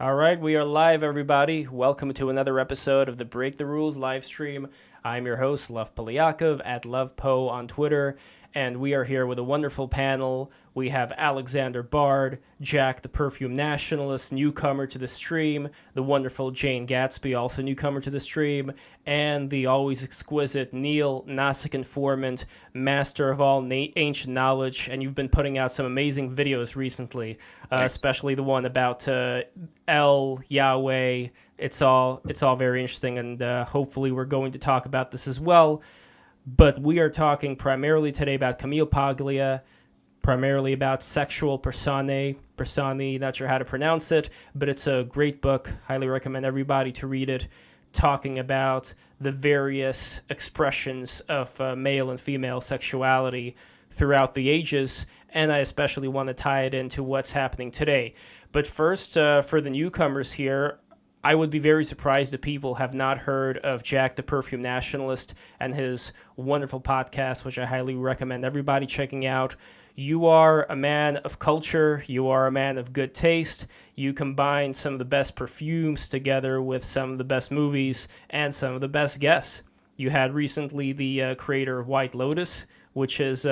All right, we are live, everybody. Welcome to another episode of the Break the Rules live stream. I'm your host, Lev Polyakov, at LevPo on Twitter, and we are here with a wonderful panel. We have Alexander Bard, Jack the Perfume Nationalist, newcomer to the stream, the wonderful Jane Gatsby, also newcomer to the stream, and the always exquisite Neil, Gnostic informant, master of all ancient knowledge, and you've been putting out some amazing videos recently, Thanks. especially the one about El Yahweh. It's all very interesting, and hopefully we're going to talk about this as well. But we are talking primarily today about Camille Paglia, primarily about sexual personae. Personae, not sure how to pronounce it, but it's a great book. Highly recommend everybody to read it. Talking about the various expressions of male and female sexuality throughout the ages, and I especially want to tie it into what's happening today. But first, for the newcomers here, I would be very surprised if people have not heard of Jack the Perfume Nationalist and his wonderful podcast, which I highly recommend everybody checking out. You are a man of culture. You are a man of good taste. You combine some of the best perfumes together with some of the best movies and some of the best guests. You had recently the creator of White Lotus, which is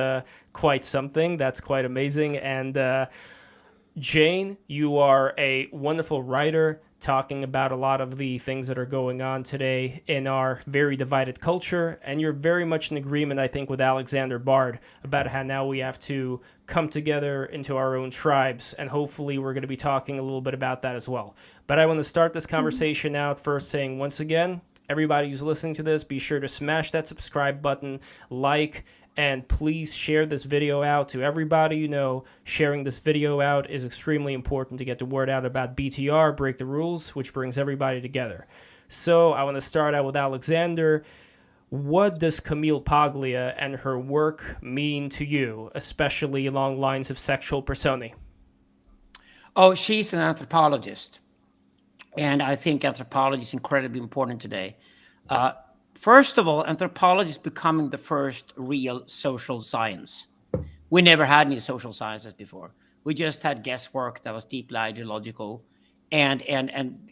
quite something. That's quite amazing. And Jane, you are a wonderful writer talking about a lot of the things that are going on today in our very divided culture. And you're very much in agreement, I think, with Alexander Bard about how now we have to come together into our own tribes. And hopefully, we're going to be talking a little bit about that as well. But I want to start this conversation out first saying, once again, everybody who's listening to this, be sure to smash that subscribe button, like, and please share this video out to everybody you know. Sharing this video out is extremely important to get the word out about BTR, Break the Rules, which brings everybody together. So I want to start out with Alexander. What does Camille Paglia and her work mean to you, especially along lines of sexual personae? Oh, she's an anthropologist, and I think anthropology is incredibly important today. Uh, First of all, anthropology is becoming the first real social science. We never had any social sciences before. We just had guesswork that was deeply ideological, and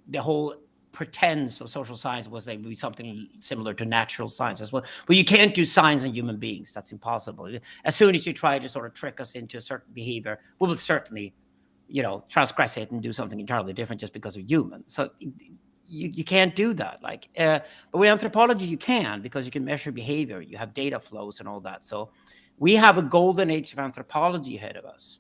the whole pretense of social science was that it would be something similar to natural science as well. But you can't do science on human beings. That's impossible. As soon as you try to sort of trick us into a certain behavior, we will certainly, transgress it and do something entirely different just because we're human. So you can't do that. But with anthropology, you can, because you can measure behavior. You have data flows and all that. So we have a golden age of anthropology ahead of us.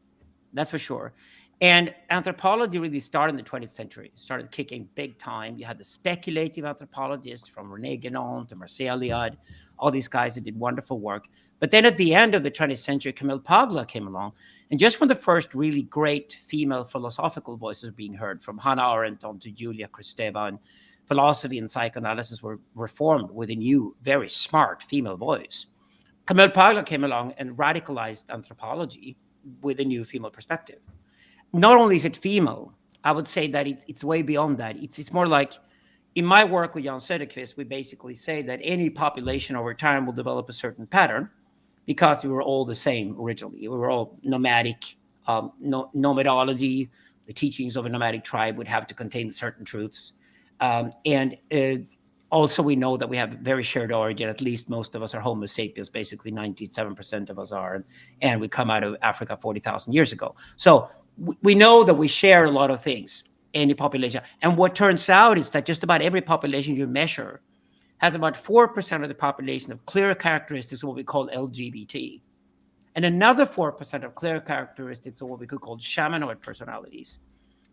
That's for sure. And anthropology really started in the 20th century. It started kicking big time. You had the speculative anthropologists from Rene Guénon to Marcel Liard, all these guys that did wonderful work. But then at the end of the 20th century, Camille Paglia came along. And just when the first really great female philosophical voices were being heard, from Hannah Arendt on to Julia Kristeva, and philosophy and psychoanalysis were reformed with a new, very smart female voice, Camille Paglia came along and radicalized anthropology with a new female perspective. Not only is it female, I would say that it's way beyond that. It's more like, in my work with Jan Söderqvist, we basically say that any population over time will develop a certain pattern because we were all the same originally. We were all nomadic. Nomadology, the teachings of a nomadic tribe, would have to contain certain truths. And also, we know that we have very shared origin. At least most of us are Homo sapiens. Basically, 97% of us are, and we come out of Africa 40,000 years ago. So we know that we share a lot of things. Any population, and what turns out is that just about every population you measure has about 4% of the population of clear characteristics of what we call LGBT, and another 4% of clear characteristics of what we could call shamanoid personalities.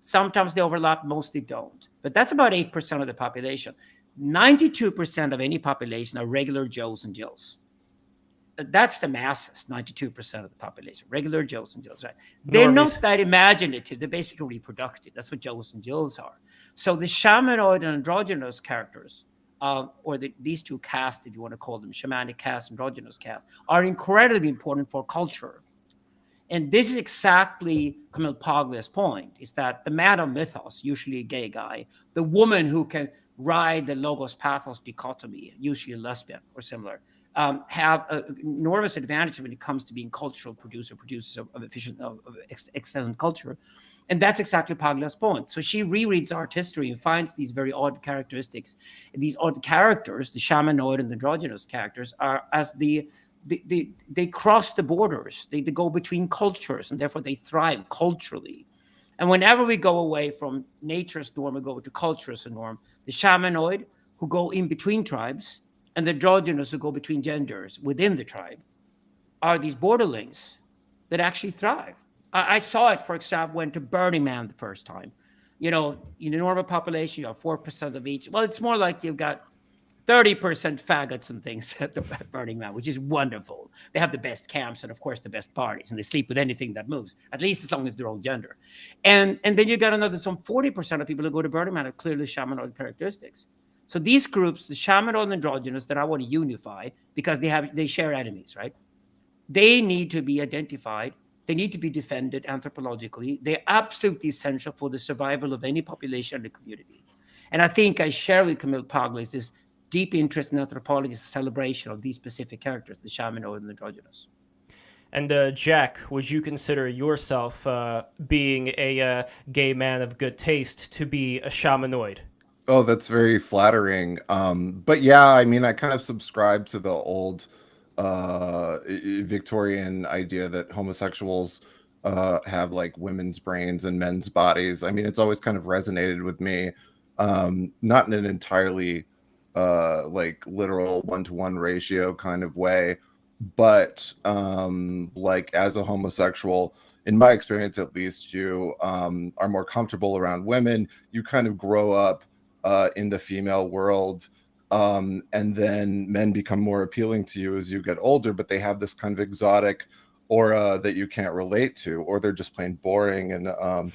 Sometimes they overlap, mostly don't. But that's about 8% of the population. 92% of any population are regular Joes and Jills. That's the masses, 92% of the population, regular Joes and Jills, right? They're Normies. not that imaginative. They're basically reproductive. That's what Joes and Jills are. So the shamanoid and androgynous characters, these two castes, if you want to call them, shamanic caste, androgynous caste, are incredibly important for culture. And this is exactly Camille Paglia's point, is that the man of mythos, usually a gay guy, the woman who can ride the logos pathos dichotomy, usually a lesbian or similar, have an enormous advantage when it comes to being cultural producers of efficient, excellent culture. And that's exactly Paglia's point. So she rereads art history and finds these very odd characteristics. These odd characters, the shamanoid and the androgynous characters, are as they cross the borders. They go between cultures, and therefore they thrive culturally. And whenever we go away from nature's norm, we go to culture's norm. The shamanoid, who go in between tribes, and the androgynous, who go between genders within the tribe, are these borderlings that actually thrive. I saw it, for example, went to Burning Man the first time. In the normal population, you have 4% of each. Well, it's more like you've got 30% faggots and things at the Burning Man, which is wonderful. They have the best camps and, of course, the best parties, and they sleep with anything that moves, at least as long as their own gender. And then you got another some 40% of people who go to Burning Man have clearly shamanoid characteristics. So these groups, the shamanoid and androgynous, that I want to unify because they share enemies, right? They need to be identified. They need to be defended anthropologically. They're absolutely essential for the survival of any population and community. And I think I share with Camille Paglia this deep interest in anthropology's celebration of these specific characters, the shamanoid and the androgynous. And Jack, would you consider yourself, being a gay man of good taste, to be a shamanoid? Oh, that's very flattering. But yeah, I mean, I kind of subscribe to the old Victorian idea that homosexuals have like women's brains and men's bodies. I mean, it's always kind of resonated with me, not in an entirely like literal 1-to-1 ratio kind of way, but like as a homosexual, in my experience at least, you are more comfortable around women. You kind of grow up in the female world. And then men become more appealing to you as you get older, but they have this kind of exotic aura that you can't relate to, or they're just plain boring and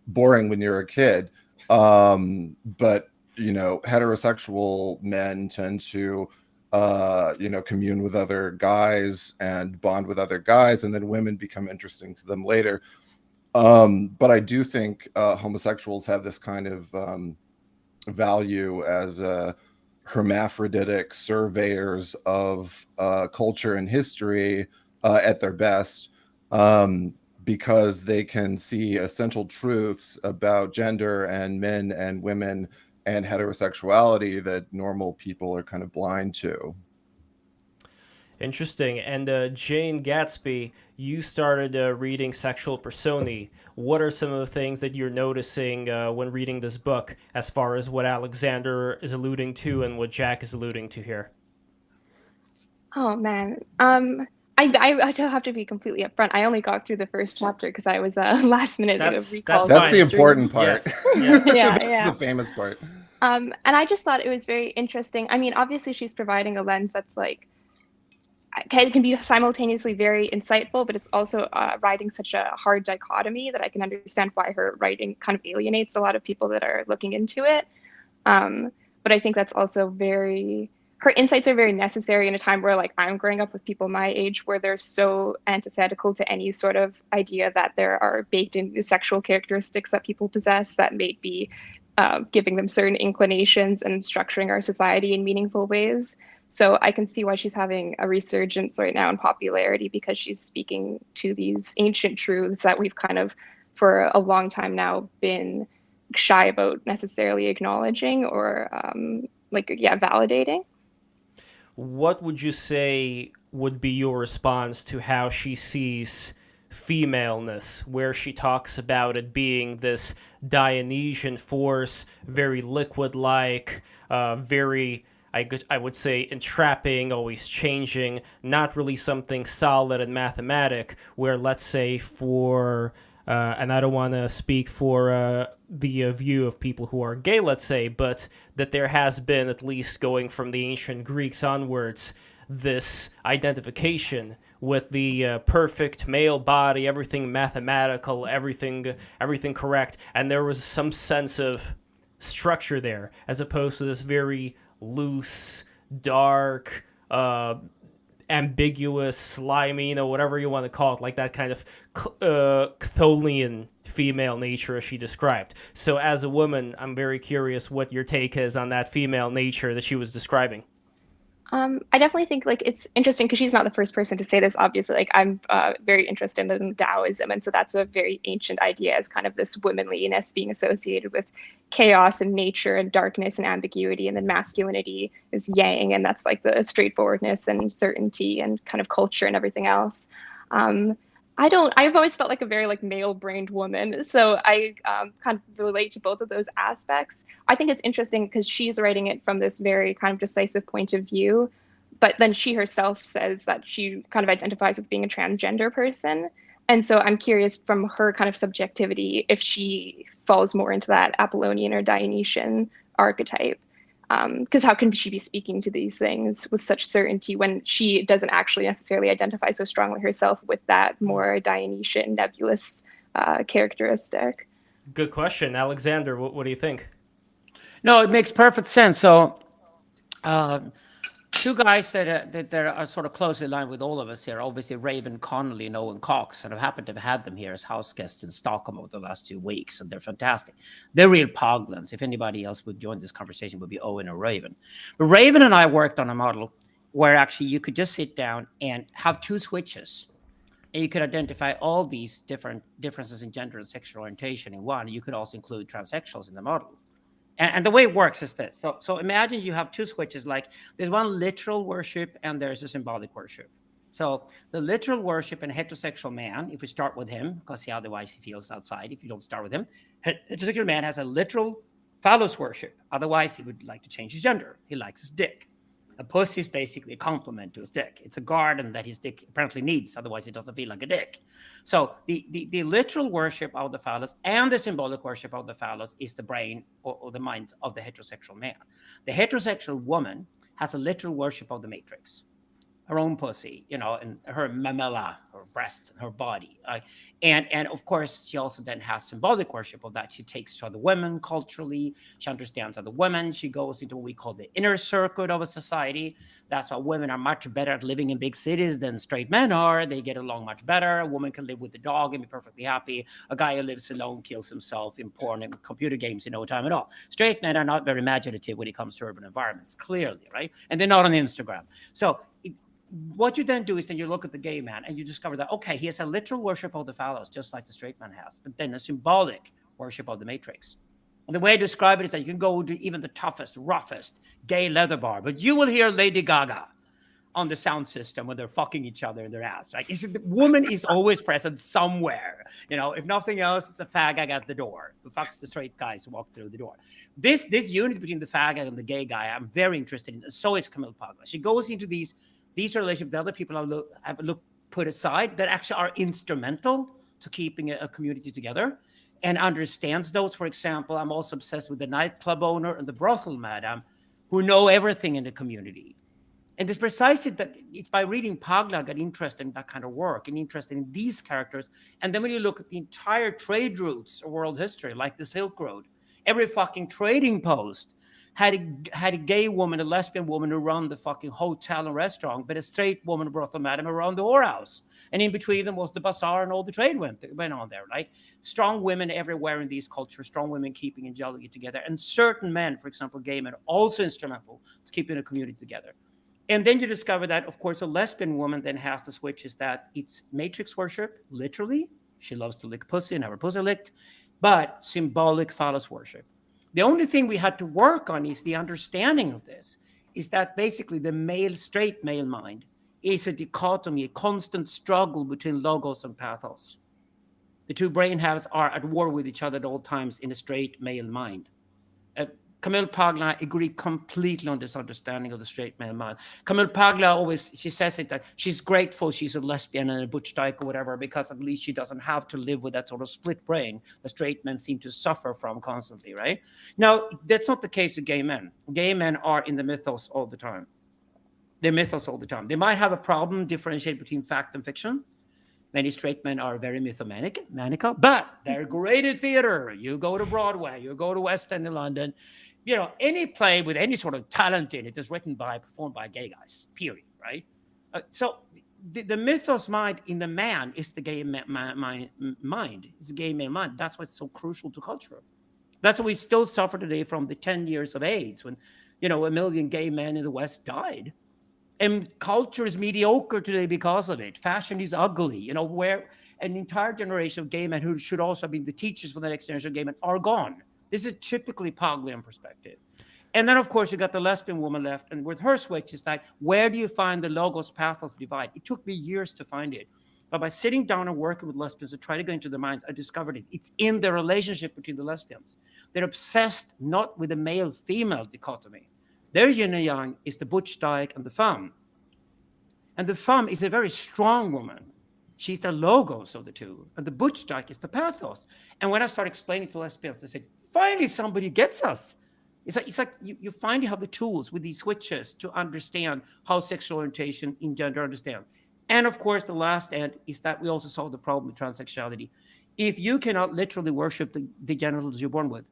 boring when you're a kid. But heterosexual men tend to commune with other guys and bond with other guys, and then women become interesting to them later. But I do think homosexuals have this kind of value as hermaphroditic surveyors of culture and history at their best, because they can see essential truths about gender and men and women and heterosexuality that normal people are kind of blind to. Interesting. And Jane Gatsby, you started reading Sexual Personae. What are some of the things that you're noticing when reading this book, as far as what Alexander is alluding to and what Jack is alluding to here? Oh man, I don't have to be completely upfront. I only got through the first chapter because I was last minute recall. That's the important part. Yes. That's the famous part. And I just thought it was very interesting. I mean, obviously she's providing a lens that's like, it can be simultaneously very insightful, but it's also writing such a hard dichotomy that I can understand why her writing kind of alienates a lot of people that are looking into it. But I think that's also her insights are very necessary in a time where, like, I'm growing up with people my age where they're so antithetical to any sort of idea that there are baked in sexual characteristics that people possess that may be giving them certain inclinations and structuring our society in meaningful ways. So I can see why she's having a resurgence right now in popularity, because she's speaking to these ancient truths that we've kind of, for a long time now, been shy about necessarily acknowledging or validating. What would you say would be your response to how she sees femaleness, where she talks about it being this Dionysian force, very liquid-like, very, I would say, entrapping, always changing, not really something solid and mathematic, where, let's say, for, and I don't want to speak for the view of people who are gay, let's say, but that there has been, at least going from the ancient Greeks onwards, this identification with the perfect male body, everything mathematical, everything correct, and there was some sense of structure there, as opposed to this very loose, dark, ambiguous, slimy, whatever you want to call it, like that kind of Chthonian female nature as she described. So as a woman, I'm very curious what your take is on that female nature that she was describing. I definitely think like it's interesting because she's not the first person to say this. Obviously, like I'm very interested in Taoism, and so that's a very ancient idea as kind of this womanliness being associated with chaos and nature and darkness and ambiguity, and then masculinity is yang, and that's like the straightforwardness and certainty and kind of culture and everything else. Um, I don't. I've always felt like a very like male-brained woman, so I kind of relate to both of those aspects. I think it's interesting because she's writing it from this very kind of decisive point of view, but then she herself says that she kind of identifies with being a transgender person. And so I'm curious from her kind of subjectivity if she falls more into that Apollonian or Dionysian archetype. Because how can she be speaking to these things with such certainty when she doesn't actually necessarily identify so strongly herself with that more Dionysian nebulous characteristic? Good question. Alexander, what do you think? No, it makes perfect sense. So, two guys that are sort of closely aligned with all of us here, obviously Raven Connolly and Owen Cox, and I've happened to have had them here as house guests in Stockholm over the last 2 weeks, and they're fantastic. They're real Poglans. If anybody else would join this conversation, it would be Owen or Raven. But Raven and I worked on a model where actually you could just sit down and have 2 switches, and you could identify all these different differences in gender and sexual orientation in one. You could also include transsexuals in the model. And the way it works is this. So imagine you have 2 switches, like there's one literal worship and there's a symbolic worship. So the literal worship in a heterosexual man, if we start with him, because otherwise he feels outside if you don't start with him, heterosexual man has a literal phallus worship. Otherwise he would like to change his gender. He likes his dick. A pussy is basically a complement to his dick. It's a garden that his dick apparently needs. Otherwise, it doesn't feel like a dick. So the literal worship of the phallus and the symbolic worship of the phallus is the brain or the mind of the heterosexual man. The heterosexual woman has a literal worship of the matrix, her own pussy, and her mamella, her breast, her body. And of course, she also then has symbolic worship of that. She takes to other women culturally. She understands other women. She goes into what we call the inner circuit of a society. That's why women are much better at living in big cities than straight men are. They get along much better. A woman can live with the dog and be perfectly happy. A guy who lives alone kills himself in porn and computer games in no time at all. Straight men are not very imaginative when it comes to urban environments, clearly, right? And they're not on Instagram. So what you then do is then you look at the gay man and you discover that, okay, he has a literal worship of the phallus, just like the straight man has, but then a symbolic worship of the matrix. And the way I describe it is that you can go to even the toughest, roughest gay leather bar, but you will hear Lady Gaga on the sound system when they're fucking each other in their ass. Right? The woman is always present somewhere. If nothing else, it's a faggot at the door who fucks the straight guys who walk through the door. This unity between the faggot and the gay guy, I'm very interested in. So is Camille Paglia. She goes into these relationships that other people have put aside that actually are instrumental to keeping a community together, and understands those. For example, I'm also obsessed with the nightclub owner and the brothel madam who know everything in the community. And it's precisely that it's by reading Paglia I got interested in that kind of work and interested in these characters. And then when you look at the entire trade routes of world history, like the Silk Road, every fucking trading post had a gay woman, a lesbian woman who run the fucking hotel and restaurant, but a straight woman, a brothel madam, who run the whorehouse. And in between them was the bazaar and all the trade went on there, right? Strong women everywhere in these cultures, strong women keeping and gelling it together. And certain men, for example, gay men, also instrumental to keeping a community together. And then you discover that, of course, a lesbian woman then has the switch is that it's matrix worship, literally. She loves to lick pussy and have her pussy licked, but symbolic phallus worship. The only thing we had to work on is the understanding of this, is that basically the straight male mind is a dichotomy, a constant struggle between logos and pathos. The 2 brain halves are at war with each other at all times in a straight male mind. Camille Paglia agreed completely on this understanding of the straight male mind. Camille Paglia she says it that she's grateful she's a lesbian and a butch dyke or whatever, because at least she doesn't have to live with that sort of split brain the straight men seem to suffer from constantly, right? Now, that's not the case with gay men. Gay men are in the mythos all the time. They're mythos all the time. They might have a problem differentiating between fact and fiction. Many straight men are very mythomaniacal, but they're great at theater. You go to Broadway, you go to West End in London, any play with any sort of talent in it is performed by gay guys, period, right? So the mythos mind in the man is the gay mind. It's the gay male mind. That's what's so crucial to culture. That's why we still suffer today from the 10 years of AIDS when, 1 million gay men in the West died. And culture is mediocre today because of it. Fashion is ugly. You know, where an entire generation of gay men who should also be the teachers for the next generation of gay men are gone. This is a typically Paglian perspective. And then, of course, you got the lesbian woman left. And with her switch, it's like, where do you find the logos pathos divide? It took me years to find it. But by sitting down and working with lesbians to try to go into their minds, I discovered it. It's in the relationship between the lesbians. They're obsessed not with the male-female dichotomy. Their yin and yang is the butch dyke and the femme. And the femme is a very strong woman. She's the logos of the two. And the butch dyke is the pathos. And when I start explaining to lesbians, they say, finally somebody gets us. It's like you finally have the tools with these switches to understand how sexual orientation in gender understands. And of course, the last end is that we also solve the problem with transsexuality. If you cannot literally worship the genitals you're born with,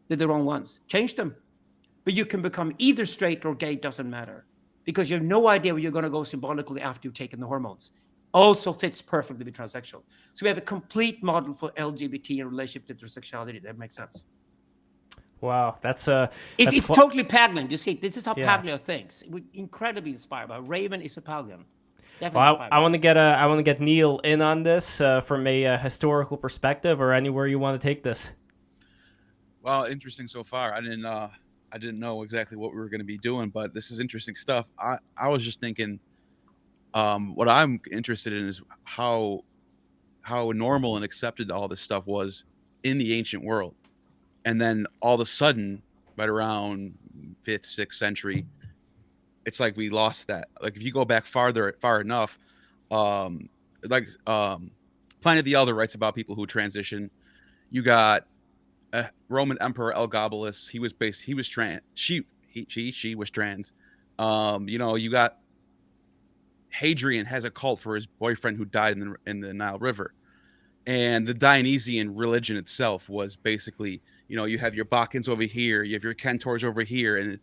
they're the wrong ones. Change them. But you can become either straight or gay, doesn't matter. Because you have no idea where you're going to go symbolically after you've taken the hormones. Also fits perfectly with transsexual. So we have a complete model for LGBT in relationship to intersexuality. That makes sense. Wow, that's it's totally Paglian. You see, this is how Paglia thinks. We're incredibly inspired by Raven is a Paglian. Well, I want to get Neil in on this from a historical perspective, or anywhere you want to take this. Well, interesting so far. I didn't know exactly what we were going to be doing, but this is interesting stuff. I was just thinking, what I'm interested in is how normal and accepted all this stuff was in the ancient world. And then all of a sudden, right around 5th, 6th century, it's like we lost that. Like if you go back far enough, Planet of the Elder writes about people who transition. You got Roman Emperor Elagabalus. He was trans. She was trans. You got Hadrian has a cult for his boyfriend who died in the Nile River. And the Dionysian religion itself was basically, you have your Bacchans over here, you have your Centaurs over here, and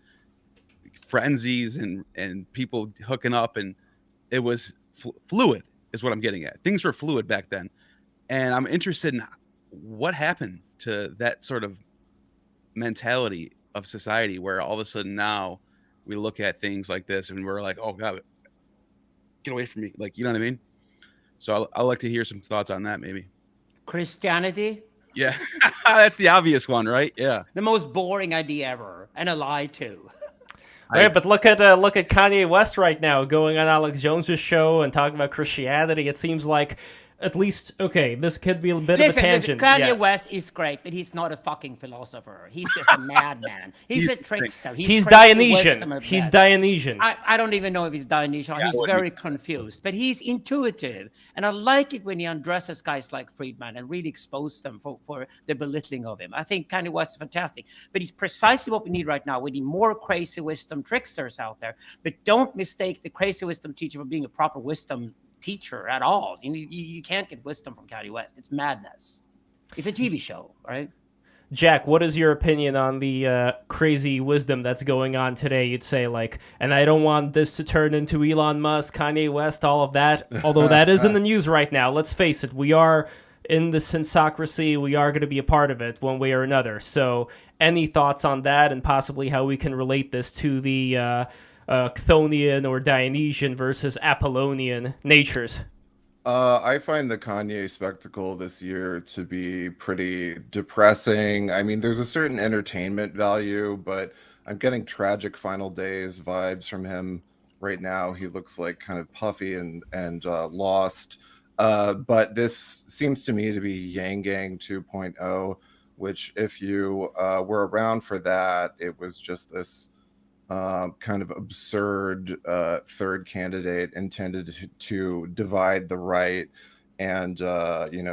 frenzies and people hooking up, and it was fluid is what I'm getting at. Things were fluid back then. And I'm interested in what happened to that sort of mentality of society where all of a sudden now we look at things like this and we're like, oh God, get away from me. Like, you know what I mean? So I'd like to hear some thoughts on that maybe. Christianity? Yeah, that's the obvious one, right? Yeah. The most boring idea ever, and a lie too. Right, but look at Kanye West right now going on Alex Jones's show and talking about Christianity. It seems like at least, okay, this could be a bit of a tangent. Kanye West is great, but he's not a fucking philosopher. He's just a madman. He's a trickster. He's Dionysian. He's Dionysian. I don't even know if he's Dionysian. He's very confused, but he's intuitive. And I like it when he undresses guys like Friedman and really exposes them for the belittling of him. I think Kanye West is fantastic, but he's precisely what we need right now. We need more crazy wisdom tricksters out there, but don't mistake the crazy wisdom teacher for being a proper wisdom teacher at all. You can't get wisdom from Kanye West. It's madness. It's a TV show, right? Jack, what is your opinion on the crazy wisdom that's going on today? You'd say, like, and I don't want this to turn into Elon Musk, Kanye West, all of that, although that is in the news right now. Let's face it, we are in the sensocracy. We are going to be a part of it one way or another. So any thoughts on that and possibly how we can relate this to the Chthonian or Dionysian versus Apollonian natures? I find the Kanye spectacle this year to be pretty depressing. I mean, there's a certain entertainment value, but I'm getting tragic Final Days vibes from him right now. He looks like kind of puffy and lost. But this seems to me to be Yang Gang 2.0, which if you were around for that, it was just this kind of absurd third candidate intended to divide the right and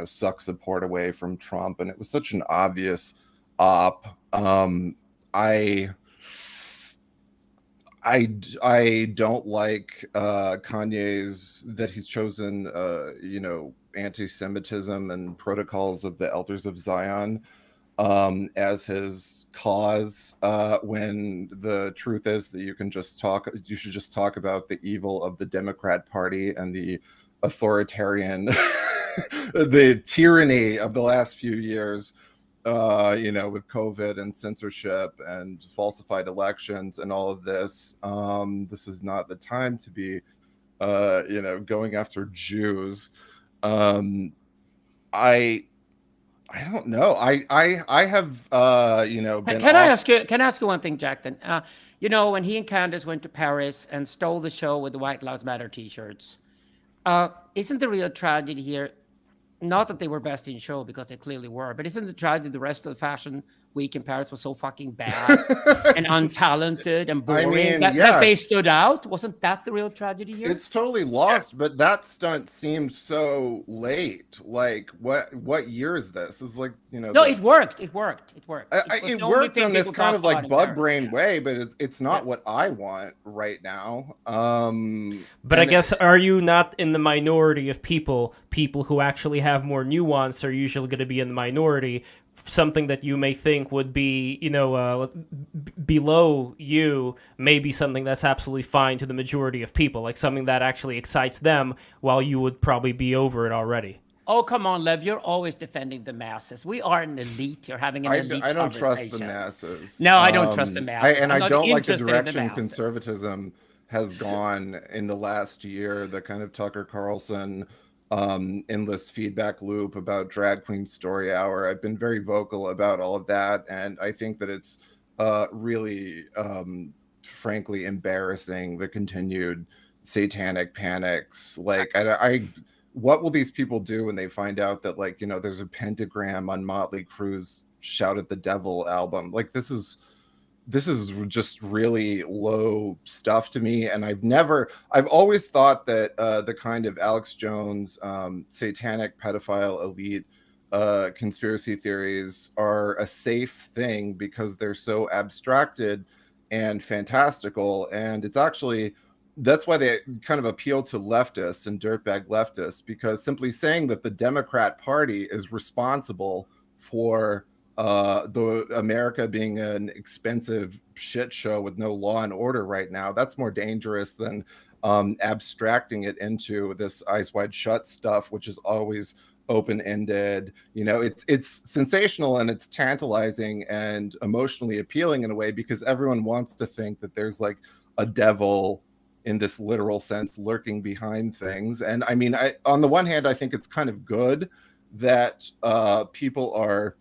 suck support away from Trump, and it was such an obvious op. I don't like Kanye's that he's chosen anti-Semitism and protocols of the Elders of Zion as his cause, when the truth is that you should just talk about the evil of the Democrat Party and the authoritarian, the tyranny of the last few years. with COVID and censorship and falsified elections and all of this. This is not the time to be, going after Jews. I don't know. I have been. Can I ask you? Can I ask you one thing, Jack? Then, when he and Candace went to Paris and stole the show with the White Lives Matter T-shirts, isn't the real tragedy here? Not that they were best in show, because they clearly were, but isn't the tragedy the rest of the fashion week in Paris was so fucking bad and untalented and boring that they stood out? Wasn't that the real tragedy here? It's totally lost, but that stunt seemed so late. Like, what year is this? It's like, No, it worked. It worked. It worked in this kind of like bug brain way, but it's not what I want right now. But I guess, are you not in the minority of people who actually have more nuance are usually going to be in the minority? Something that you may think would be, below you, may be something that's absolutely fine to the majority of people, like something that actually excites them, while you would probably be over it already. Oh, come on, Lev. You're always defending the masses. We are an elite. You're having an elite I don't conversation. Trust the masses. No, I don't trust the masses. I don't like the direction conservatism has gone in the last year, the kind of Tucker Carlson endless feedback loop about drag queen story hour. I've been very vocal about all of that, and I think that it's really frankly embarrassing, the continued satanic panics. Like, what will these people do when they find out that, like, there's a pentagram on Motley Crue's Shout at the Devil album? Like, this is just really low stuff to me. And I've always thought that the kind of Alex Jones satanic pedophile elite conspiracy theories are a safe thing because they're so abstracted and fantastical. And it's actually, that's why they kind of appeal to leftists and dirtbag leftists, because simply saying that the Democrat Party is responsible for the America being an expensive shit show with no law and order right now, that's more dangerous than abstracting it into this Eyes Wide Shut stuff, which is always open-ended. It's sensational and it's tantalizing and emotionally appealing in a way, because everyone wants to think that there's like a devil in this literal sense lurking behind things. And I mean, on the one hand, I think it's kind of good that people are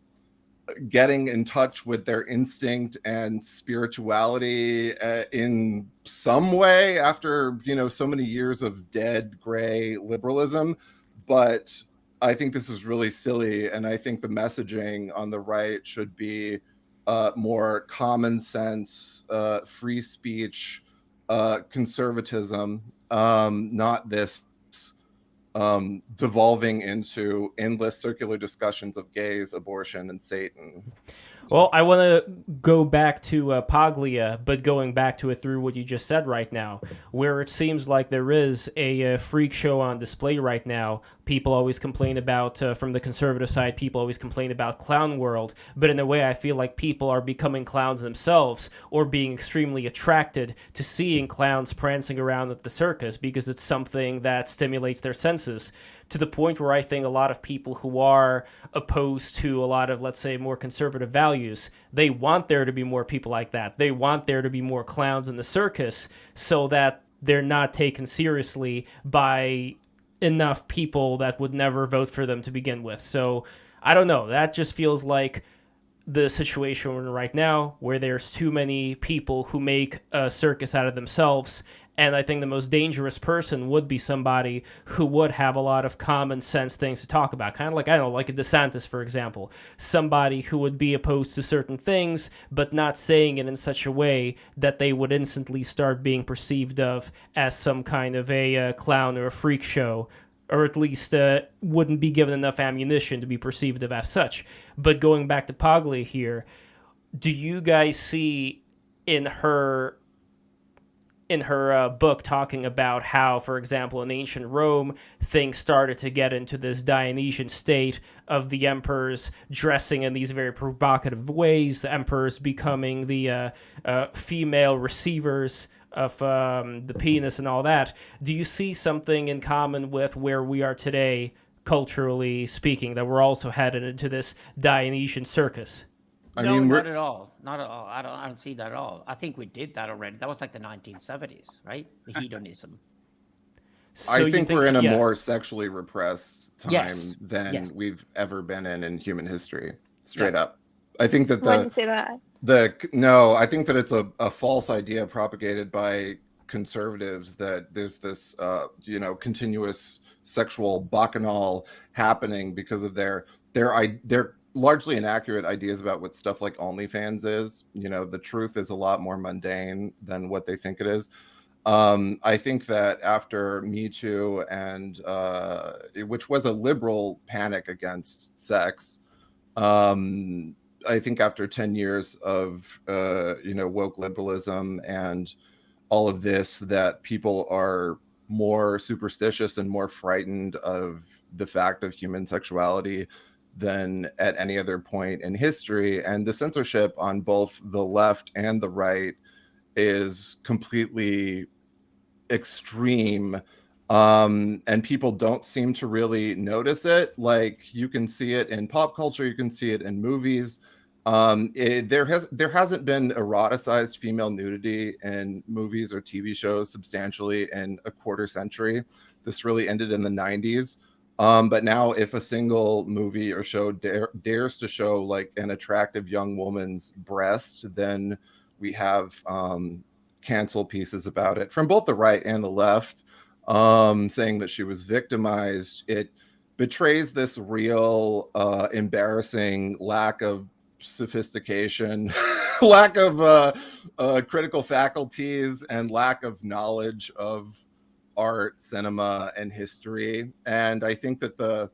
getting in touch with their instinct and spirituality in some way after so many years of dead gray liberalism. But I think this is really silly, and I think the messaging on the right should be more common sense, free speech, conservatism, not this devolving into endless circular discussions of gays, abortion, and Satan. Well, I want to go back to Paglia, but going back to it through what you just said right now, where it seems like there is a freak show on display right now. People always complain about, from the conservative side, people always complain about clown world, but in a way I feel like people are becoming clowns themselves, or being extremely attracted to seeing clowns prancing around at the circus because it's something that stimulates their senses, to the point where I think a lot of people who are opposed to a lot of, let's say, more conservative values, they want there to be more people like that. They want there to be more clowns in the circus so that they're not taken seriously by enough people that would never vote for them to begin with. So I don't know. That just feels like the situation we're in right now, where there's too many people who make a circus out of themselves. And I think the most dangerous person would be somebody who would have a lot of common sense things to talk about. Kind of like, I don't know, like a DeSantis, for example. Somebody who would be opposed to certain things, but not saying it in such a way that they would instantly start being perceived of as some kind of a clown or a freak show, or at least wouldn't be given enough ammunition to be perceived of as such. But going back to Paglia here, do you guys see in her book talking about how, for example, in ancient Rome, things started to get into this Dionysian state of the emperors dressing in these very provocative ways, the emperors becoming the female receivers of the penis and all that? Do you see something in common with where we are today culturally speaking, that we're also headed into this Dionysian circus. I No, mean, not at all. Not at all. I don't see that at all. I think we did that already. That was like the 1970s, right? The hedonism. So I you think we're in a yeah. more sexually repressed time Yes. than Yes. we've ever been in human history. Straight up. I think that Why do you say that? I think that it's a false idea propagated by conservatives that there's this continuous sexual bacchanal happening because of their largely inaccurate ideas about what stuff like OnlyFans is. The truth is a lot more mundane than what they think it is. I think that after MeToo and which was a liberal panic against sex, I think after 10 years of woke liberalism and all of this, that people are more superstitious and more frightened of the fact of human sexuality than at any other point in history. And the censorship on both the left and the right is completely extreme. And people don't seem to really notice it. Like, you can see it in pop culture, you can see it in movies. There hasn't been eroticized female nudity in movies or TV shows substantially in a quarter century. This really ended in the 90s. But now if a single movie or show dares to show like an attractive young woman's breast, then we have cancel pieces about it from both the right and the left, saying that she was victimized. It betrays this real embarrassing lack of sophistication, lack of critical faculties, and lack of knowledge of art, cinema, and history. And I think that the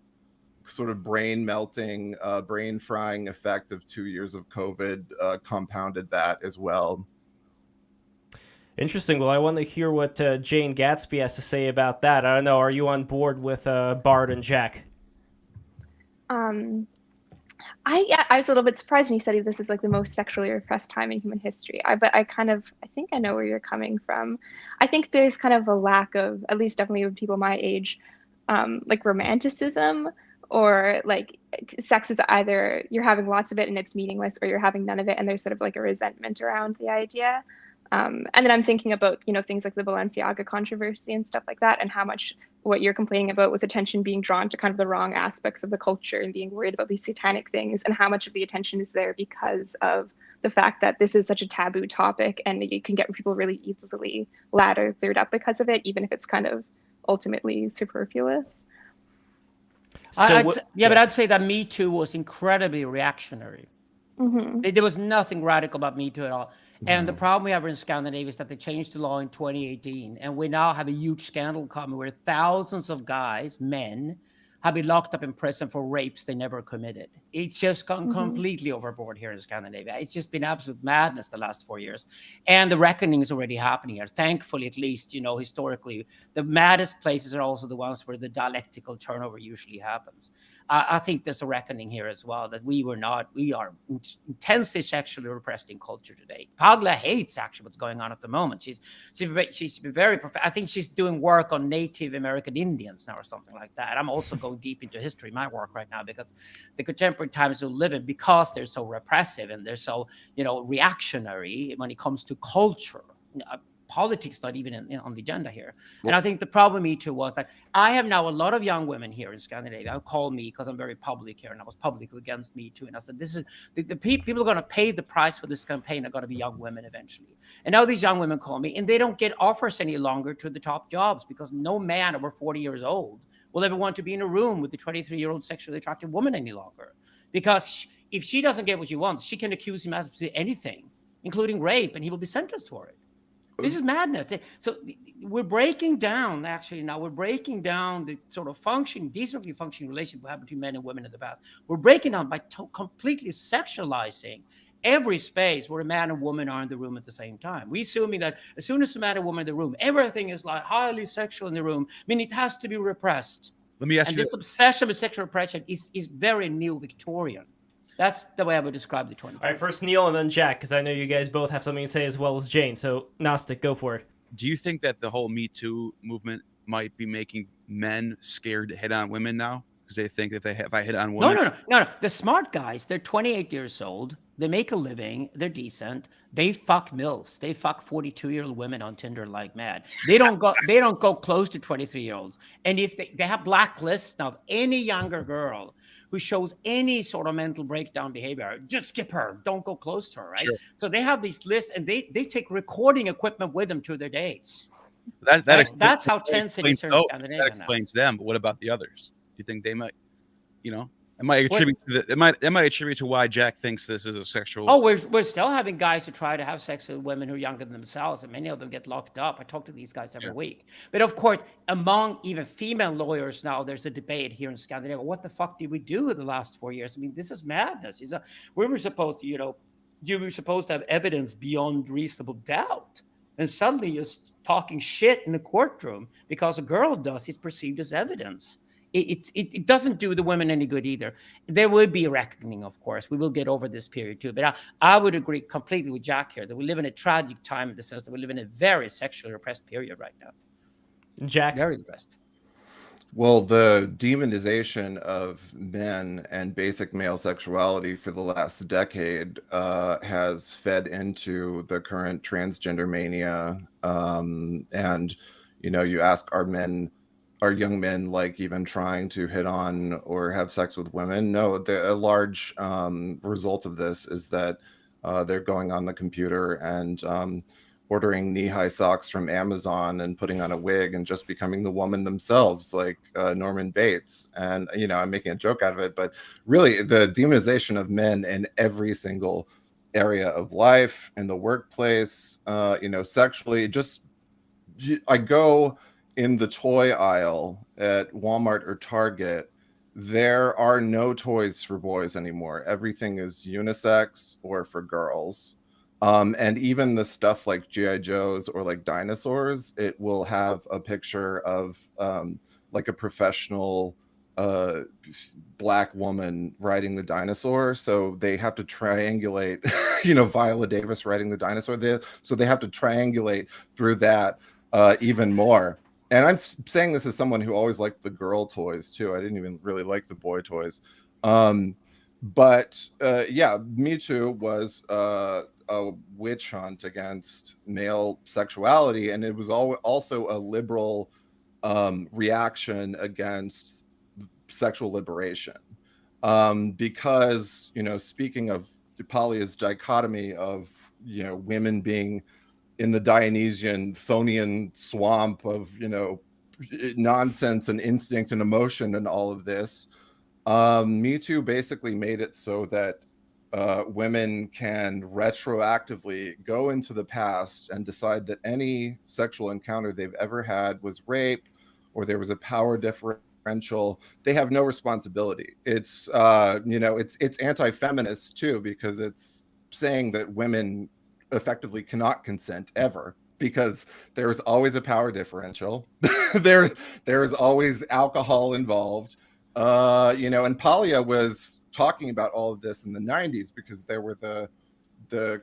sort of brain melting, brain frying effect of 2 years of COVID compounded that as well. Interesting. Well, I want to hear what Jane Gatsby has to say about that. I don't know. Are you on board with Bard and Jack? I was a little bit surprised when you said this is like the most sexually repressed time in human history. But I think I know where you're coming from. I think there's kind of a lack of, at least definitely with people my age, like romanticism, or like sex is either you're having lots of it and it's meaningless, or you're having none of it and there's sort of like a resentment around the idea. And then I'm thinking about, things like the Balenciaga controversy and stuff like that, and how much what you're complaining about with attention being drawn to kind of the wrong aspects of the culture and being worried about these satanic things, and how much of the attention is there because of the fact that this is such a taboo topic and you can get people really easily laddered up because of it, even if it's kind of ultimately superfluous. But I'd say that Me Too was incredibly reactionary. Mm-hmm. There was nothing radical about Me Too at all. And the problem we have in Scandinavia is that they changed the law in 2018, and we now have a huge scandal coming where thousands of guys, men, have been locked up in prison for rapes they never committed. It's just gone completely overboard here in Scandinavia. It's just been absolute madness the last 4 years. And the reckoning is already happening here. Thankfully, at least, historically, the maddest places are also the ones where the dialectical turnover usually happens. I think there's a reckoning here as well, that we are intensely sexually repressed in culture today. Paglia hates actually what's going on at the moment. She's very, I think she's doing work on Native American Indians now or something like that. I'm also going deep into history, my work right now, because the contemporary times we live in, because they're so repressive and they're so, reactionary when it comes to culture. Politics not even on the agenda here. And I think the problem with Me Too was that I have now a lot of young women here in Scandinavia who call me, because I'm very public here and I was publicly against Me Too. And I said, this is the people who are going to pay the price for this campaign are going to be young women eventually. And now these young women call me and they don't get offers any longer to the top jobs, because no man over 40 years old will ever want to be in a room with a 23-year-old sexually attractive woman any longer. Because if she doesn't get what she wants, she can accuse him of anything, including rape, and he will be sentenced for it. This is madness. So we're breaking down, actually, now we're breaking down the sort of decently functioning relationship we have between men and women in the past. We're breaking down by completely sexualizing every space where a man and woman are in the room at the same time. We're assuming that as soon as a man and woman in the room, everything is like highly sexual in the room. I mean, it has to be repressed. Let me ask you this obsession with sexual repression is very neo-Victorian. That's the way I would describe the 20. All right, first Neil and then Jack, because I know you guys both have something to say as well as Jane. So, Gnostic, go for it. Do you think that the whole Me Too movement might be making men scared to hit on women now? because they think if I hit on No, women, no. The smart guys, they're 28 years old. They make a living. They're decent. They fuck MILFs. They fuck 42-year-old women on Tinder like mad. They don't go close to 23-year-olds. And if they have blacklists now of any younger girl who shows any sort of mental breakdown behavior, just skip her. Don't go close to her, right? Sure. So they have these lists, and they take recording equipment with them to their dates. that's how tense it is here in Scandinavia. That explains them. But what about the others? Do you think they might, it might attribute to why Jack thinks this is a sexual? Oh, we're still having guys who try to have sex with women who are younger than themselves, and many of them get locked up. I talk to these guys every week. But of course, among even female lawyers now, there's a debate here in Scandinavia. What the fuck did we do in the last 4 years? I mean, this is madness. We were supposed to, you were supposed to have evidence beyond reasonable doubt. And suddenly you're talking shit in the courtroom because a girl does, it's perceived as evidence. It doesn't do the women any good either. There will be a reckoning, of course. We will get over this period too. But I would agree completely with Jack here that we live in a tragic time in the sense that we live in a very sexually repressed period right now. Jack? Very repressed. Well, the demonization of men and basic male sexuality for the last decade has fed into the current transgender mania. And, you ask, are young men like even trying to hit on or have sex with women? No, a large result of this is that they're going on the computer and ordering knee-high socks from Amazon and putting on a wig and just becoming the woman themselves, like Norman Bates. And, I'm making a joke out of it, but really the demonization of men in every single area of life, in the workplace, sexually, I go in the toy aisle at Walmart or Target, there are no toys for boys anymore. Everything is unisex or for girls. And even the stuff like G.I. Joes or like dinosaurs, it will have a picture of like a professional black woman riding the dinosaur. So they have to triangulate, Viola Davis riding the dinosaur. So they have to triangulate through that even more. And I'm saying this as someone who always liked the girl toys too. I didn't even really like the boy toys. But MeToo was a witch hunt against male sexuality, and it was also a liberal reaction against sexual liberation. Because, speaking of Paglia's dichotomy of, women being in the Dionysian Chthonian swamp of, nonsense and instinct and emotion and all of this, MeToo basically made it so that women can retroactively go into the past and decide that any sexual encounter they've ever had was rape or there was a power differential. They have no responsibility. It's it's anti-feminist too, because it's saying that women effectively cannot consent ever, because there's always a power differential. there is always alcohol involved. And Paglia was talking about all of this in the 90s because there were the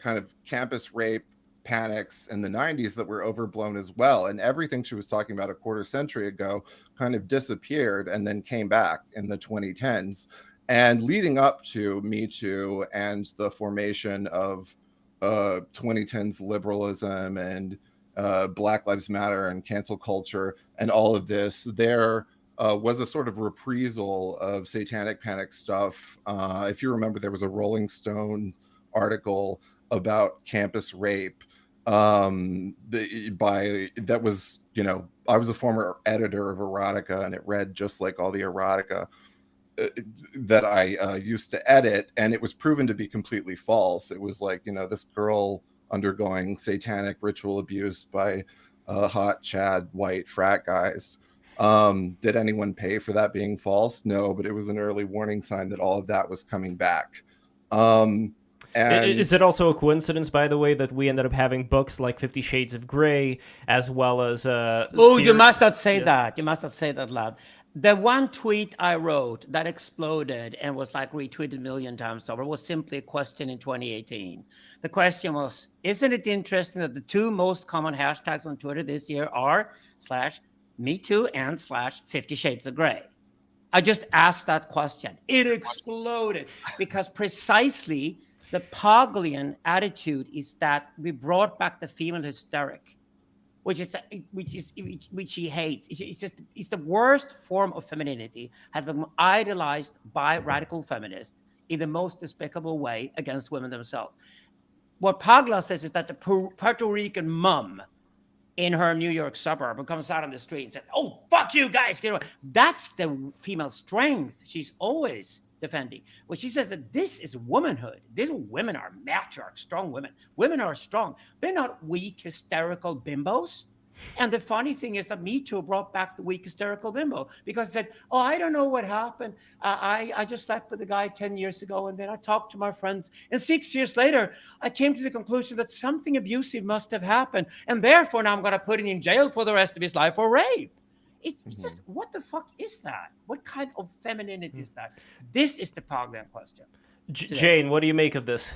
kind of campus rape panics in the 90s that were overblown as well. And everything she was talking about a quarter century ago kind of disappeared and then came back in the 2010s. And leading up to Me Too and the formation of 2010s liberalism and Black Lives Matter and cancel culture and all of this, there was a sort of reprisal of satanic panic stuff. If you remember, there was a Rolling Stone article about campus rape I was a former editor of erotica, and it read just like all the erotica that I used to edit, and it was proven to be completely false. It was like, this girl undergoing satanic ritual abuse by hot Chad white frat guys. Did anyone pay for that being false? No, but it was an early warning sign that all of that was coming back. And is it also a coincidence, by the way, that we ended up having books like 50 Shades of Grey, as well as... you must not say that. You must not say that loud. The one tweet I wrote that exploded and was like retweeted a million times over was simply a question in 2018. The question was, isn't it interesting that the two most common hashtags on Twitter this year are /MeToo and /50 Shades of Grey? I just asked that question. It exploded because precisely the Paglian attitude is that we brought back the female hysteric, which he hates. It's the worst form of femininity, has been idolized by radical feminists in the most despicable way against women themselves. What Paglia says is that the Puerto Rican mom in her New York suburb who comes out on the street and says, "Oh, fuck you guys." That's the female strength she's always defending. Well, she says that this is womanhood. These women are matriarchs, strong women. Women are strong. They're not weak, hysterical bimbos. And the funny thing is that MeToo brought back the weak hysterical bimbo because it said, "Oh, I don't know what happened. I just slept with a guy 10 years ago, and then I talked to my friends. And 6 years later, I came to the conclusion that something abusive must have happened. And therefore, now I'm going to put him in jail for the rest of his life for rape." It's just, what the fuck is that? What kind of femininity is that? This is the Paglian question. Jane, what do you make of this?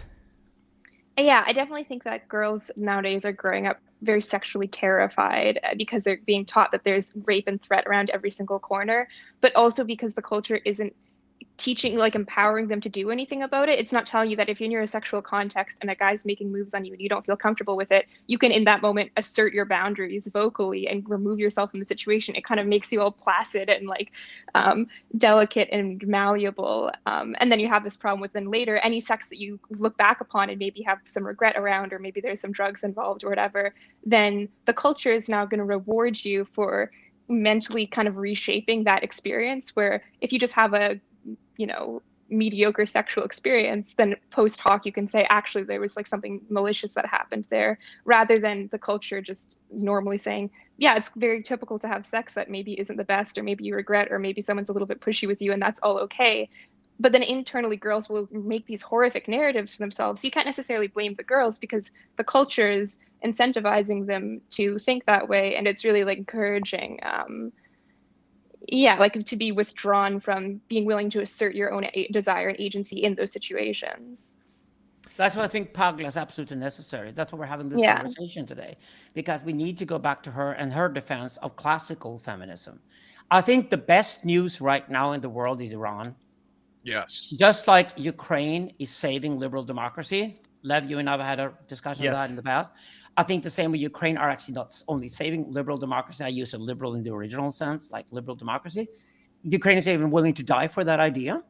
Yeah, I definitely think that girls nowadays are growing up very sexually terrified because they're being taught that there's rape and threat around every single corner, but also because the culture isn't teaching, like empowering them to do anything about it. It's not telling you that if you're in a sexual context and a guy's making moves on you and you don't feel comfortable with it, you can in that moment assert your boundaries vocally and remove yourself from the situation. It kind of makes you all placid and like delicate and malleable. And then you have this problem with then later any sex that you look back upon and maybe have some regret around, or maybe there's some drugs involved or whatever, then the culture is now going to reward you for mentally kind of reshaping that experience, where if you just have a mediocre sexual experience, then post hoc you can say actually there was like something malicious that happened there, rather than the culture just normally saying, yeah, it's very typical to have sex that maybe isn't the best, or maybe you regret, or maybe someone's a little bit pushy with you and that's all okay. But then internally girls will make these horrific narratives for themselves. You can't necessarily blame the girls because the culture is incentivizing them to think that way, and it's really like encouraging like to be withdrawn from being willing to assert your own desire and agency in those situations. That's why I think Paglia is absolutely necessary. That's why we're having this conversation today, because we need to go back to her and her defense of classical feminism. I think the best news right now in the world is Iran. Yes. Just like Ukraine is saving liberal democracy. Lev, you and I have had a discussion of that in the past. I think the same with Ukraine are actually not only saving liberal democracy. I use a liberal in the original sense, like liberal democracy. Ukraine is even willing to die for that idea.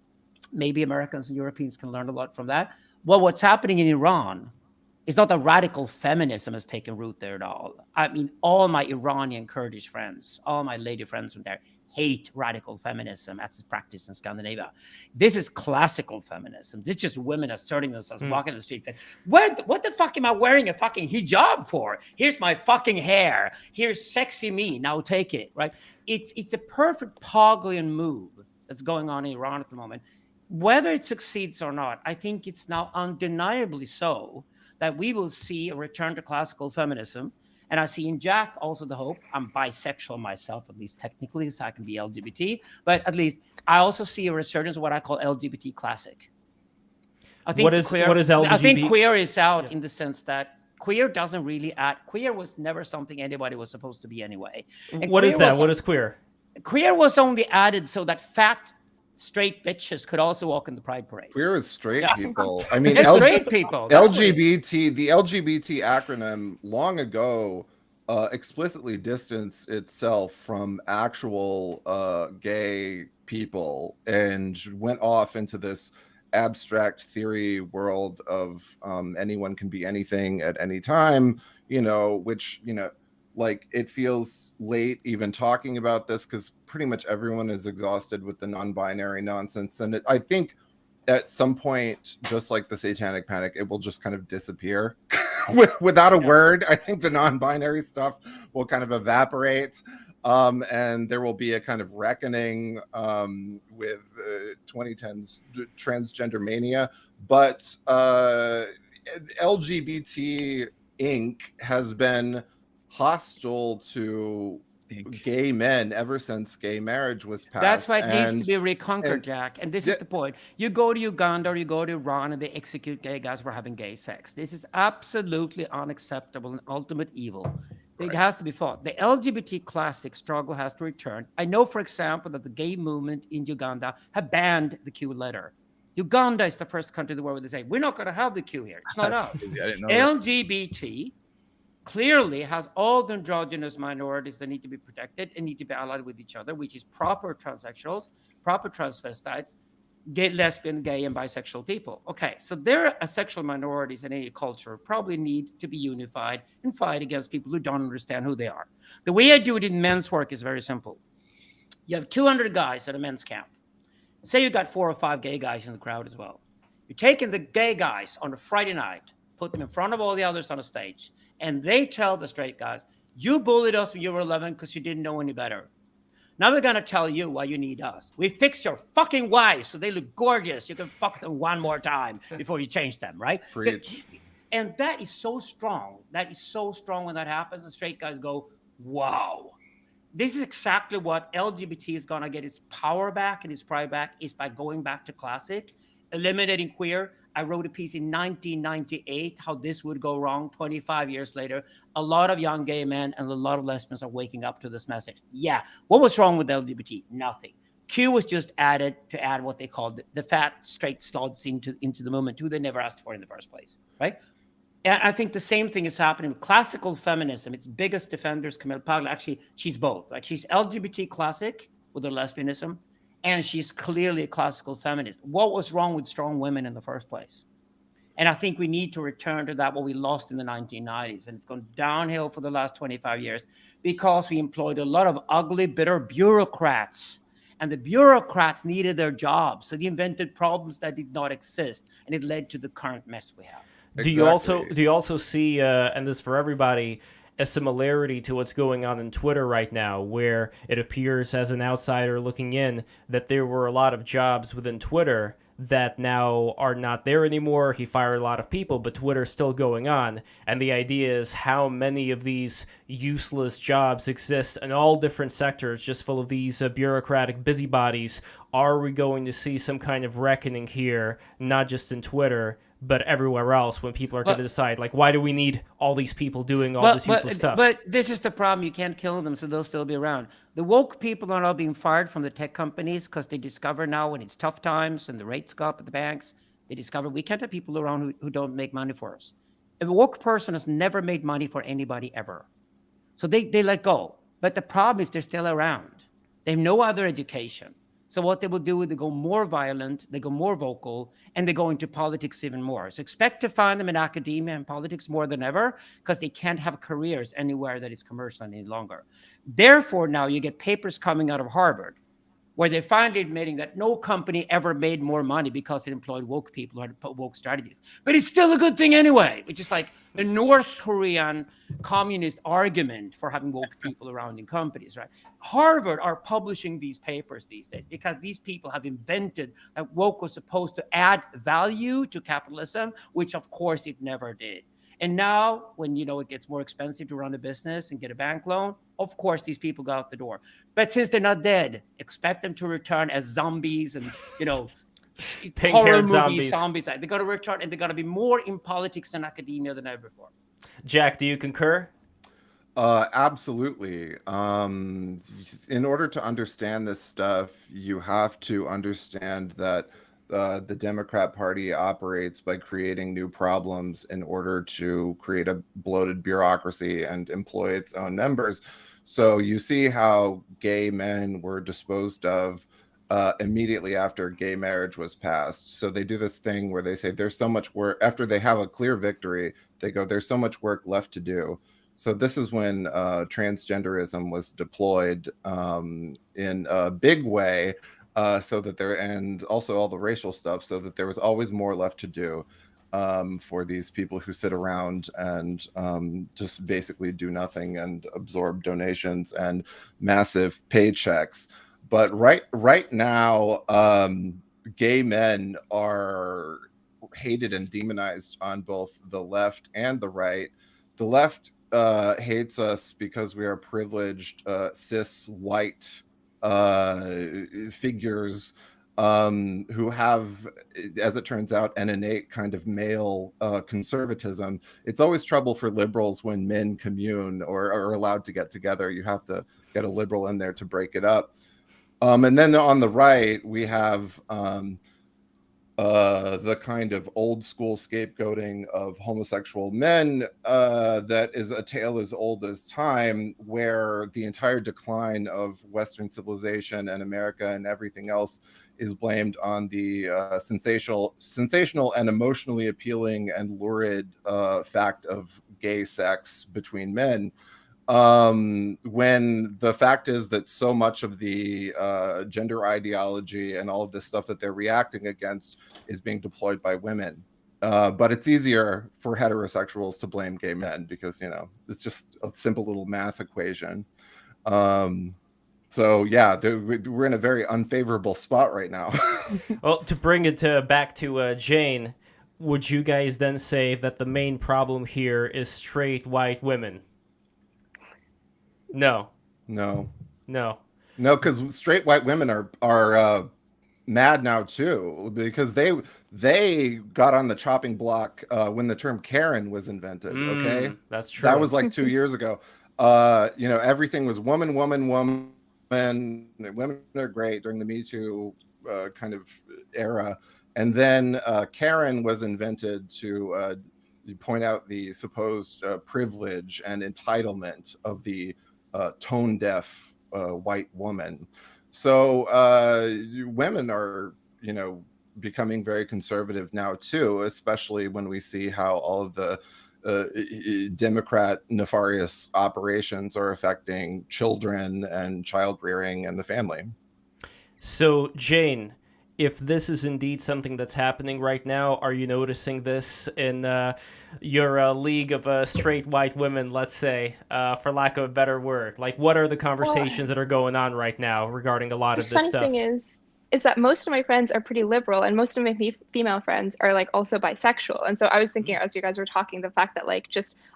Maybe Americans and Europeans can learn a lot from that. Well, what's happening in Iran is not that radical feminism has taken root there at all. I mean, all my Iranian Kurdish friends, all my lady friends from there hate radical feminism as it's practiced in Scandinavia. This is classical feminism. This is just women asserting themselves, walking the streets, saying, what the fuck am I wearing a fucking hijab for? Here's my fucking hair. Here's sexy me. Now take it, right? It's a perfect Paglian move that's going on in Iran at the moment. Whether it succeeds or not, I think it's now undeniably so that we will see a return to classical feminism. And I see in Jack also the hope. I'm bisexual myself, at least technically, so I can be LGBT. But at least I also see a resurgence of what I call LGBT classic. I think what is LGBT? I think queer is out in the sense that queer doesn't really add. Queer was never something anybody was supposed to be anyway. And what is that? What is queer? Queer was only added so that fat straight bitches could also walk in the pride parade. Queer is straight people. I mean, straight people. LGBT, the LGBT acronym long ago explicitly distanced itself from actual gay people and went off into this abstract theory world of anyone can be anything at any time, which, like it feels late even talking about this because pretty much everyone is exhausted with the non-binary nonsense. And I think at some point, just like the satanic panic, it will just kind of disappear without a word. I think the non-binary stuff will kind of evaporate. And there will be a kind of reckoning with 2010's transgender mania. But LGBT Inc. has been hostile to gay men ever since gay marriage was passed. That's why it needs to be reconquered, Jack. And this is the point. You go to Uganda or you go to Iran and they execute gay guys for having gay sex. This is absolutely unacceptable and ultimate evil. It has to be fought. The LGBT classic struggle has to return. I know, for example, that the gay movement in Uganda have banned the Q letter. Uganda is the first country in the world where they say, we're not going to have the Q here. It's not us. Crazy. I didn't know that. LGBT clearly has all the androgynous minorities that need to be protected and need to be allied with each other, which is proper transsexuals, proper transvestites, gay, lesbian, gay, and bisexual people. Okay, so they're sexual minorities in any culture probably need to be unified and fight against people who don't understand who they are. The way I do it in men's work is very simple. You have 200 guys at a men's camp. Say you got 4 or 5 gay guys in the crowd as well. You're taking the gay guys on a Friday night, put them in front of all the others on a stage, and they tell the straight guys, you bullied us when you were 11 because you didn't know any better. Now we're going to tell you why you need us. We fix your fucking wives so they look gorgeous. You can fuck them one more time before you change them, right? So, and that is so strong. That is so strong when that happens. The straight guys go, wow. This is exactly what LGBT is going to get its power back and its pride back, is by going back to classic, eliminating queer. I wrote a piece in 1998 how this would go wrong. 25 years later, a lot of young gay men and a lot of lesbians are waking up to this message. Yeah, what was wrong with LGBT? Nothing. Q was just added to add what they called the fat straight sluts into the movement, who they never asked for in the first place, right? And I think the same thing is happening with classical feminism. Its biggest defenders, Camille Paglia, actually, she's both. Like, she's LGBT classic with her lesbianism, and she's clearly a classical feminist. What was wrong with strong women in the first place? And I think we need to return to that, what we lost in the 1990s. And it's gone downhill for the last 25 years because we employed a lot of ugly, bitter bureaucrats. And the bureaucrats needed their jobs. So they invented problems that did not exist. And it led to the current mess we have. Do you also see, and this for everybody, a similarity to what's going on in Twitter right now, where it appears as an outsider looking in that there were a lot of jobs within Twitter that now are not there anymore. He fired a lot of people, but Twitter's still going on. And the idea is how many of these useless jobs exist in all different sectors, just full of these bureaucratic busybodies. Are we going to see some kind of reckoning here, not just in Twitter, but everywhere else, when people are going to decide, like, why do we need all these people doing all this useless stuff? But this is the problem. You can't kill them, so they'll still be around. The woke people are now being fired from the tech companies because they discover now when it's tough times and the rates go up at the banks, they discover we can't have people around who don't make money for us. A woke person has never made money for anybody ever. So they let go. But the problem is they're still around. They have no other education. So what they will do is they go more violent, they go more vocal, and they go into politics even more. So expect to find them in academia and politics more than ever because they can't have careers anywhere that is commercial any longer. Therefore, now you get papers coming out of Harvard where they finally admitting that no company ever made more money because it employed woke people or had woke strategies. But it's still a good thing anyway, which is like the North Korean communist argument for having woke people around in companies, right? Harvard are publishing these papers these days because these people have invented that woke was supposed to add value to capitalism, which of course it never did. And now when, it gets more expensive to run a business and get a bank loan, of course, these people go out the door. But since they're not dead, expect them to return as zombies and, horror movie zombies. They're going to return and they're going to be more in politics and academia than ever before. Jack, do you concur? Absolutely. In order to understand this stuff, you have to understand that the Democrat Party operates by creating new problems in order to create a bloated bureaucracy and employ its own members. So you see how gay men were disposed of immediately after gay marriage was passed. So they do this thing where they say there's so much work after they have a clear victory. They go, there's so much work left to do. So this is when transgenderism was deployed in a big way. So that and also all the racial stuff, so that there was always more left to do for these people who sit around and just basically do nothing and absorb donations and massive paychecks. But right now, gay men are hated and demonized on both the left and the right. The left hates us because we are privileged, cis, white figures who have, as it turns out, an innate kind of male conservatism. It's always trouble for liberals when men commune or are allowed to get together. You have to get a liberal in there to break it up. And then on the right, we have the kind of old school scapegoating of homosexual men that is a tale as old as time, where the entire decline of Western civilization and America and everything else is blamed on the sensational and emotionally appealing and lurid fact of gay sex between men. When the fact is that so much of the gender ideology and all of this stuff that they're reacting against is being deployed by women. But it's easier for heterosexuals to blame gay men because, it's just a simple little math equation. So yeah, we're in a very unfavorable spot right now. Well, to bring it back to Jane, would you guys then say that the main problem here is straight white women? No, because straight white women are mad now too, because they got on the chopping block when the term Karen was invented. Okay, that's true. That was like 2 years ago. Everything was woman. Women are great during the MeToo kind of era, and then Karen was invented to point out the supposed privilege and entitlement of the tone deaf white woman. So women are, becoming very conservative now too, especially when we see how all of the Democrat nefarious operations are affecting children and child rearing and the family. So, Jane, if this is indeed something that's happening right now, are you noticing this in your league of straight white women, let's say, for lack of a better word? Like, what are the conversations that are going on right now regarding a lot of this stuff? The funny thing is that most of my friends are pretty liberal, and most of my female friends are like also bisexual. And so I was thinking, as you guys were talking, the fact that I'm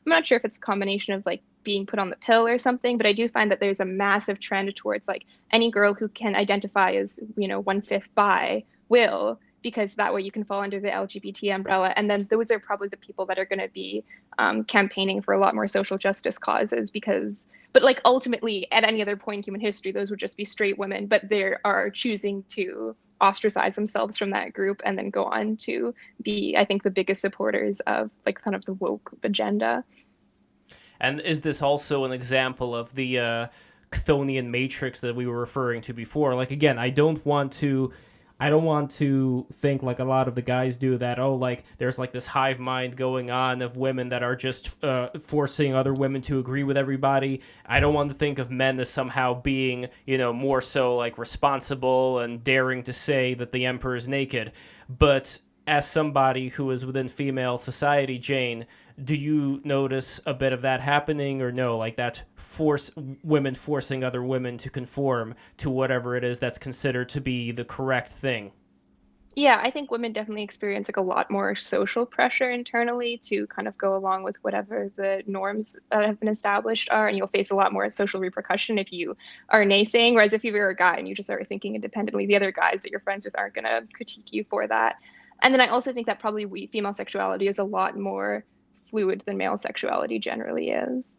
not sure if it's a combination of like being put on the pill or something, but I do find that there's a massive trend towards like any girl who can identify as 1/5 bi will, because that way you can fall under the LGBT umbrella. And then those are probably the people that are going to be campaigning for a lot more social justice causes, but like ultimately at any other point in human history, those would just be straight women, but they are choosing to ostracize themselves from that group and then go on to be, I think, the biggest supporters of like kind of the woke agenda. And is this also an example of the Chthonian matrix that we were referring to before? Like, again, I don't want to think like a lot of the guys do that, there's like this hive mind going on of women that are just forcing other women to agree with everybody. I don't want to think of men as somehow being, more so like responsible and daring to say that the emperor is naked. But as somebody who is within female society, Jane, do you notice a bit of that happening, or no, like that women forcing other women to conform to whatever it is that's considered to be the correct thing? Yeah, I think women definitely experience like a lot more social pressure internally to kind of go along with whatever the norms that have been established are, and you'll face a lot more social repercussion if you are naysaying, whereas if you're a guy and you just are thinking independently, the other guys that you're friends with aren't going to critique you for that. And then I also think that probably female sexuality is a lot more fluid than male sexuality generally is.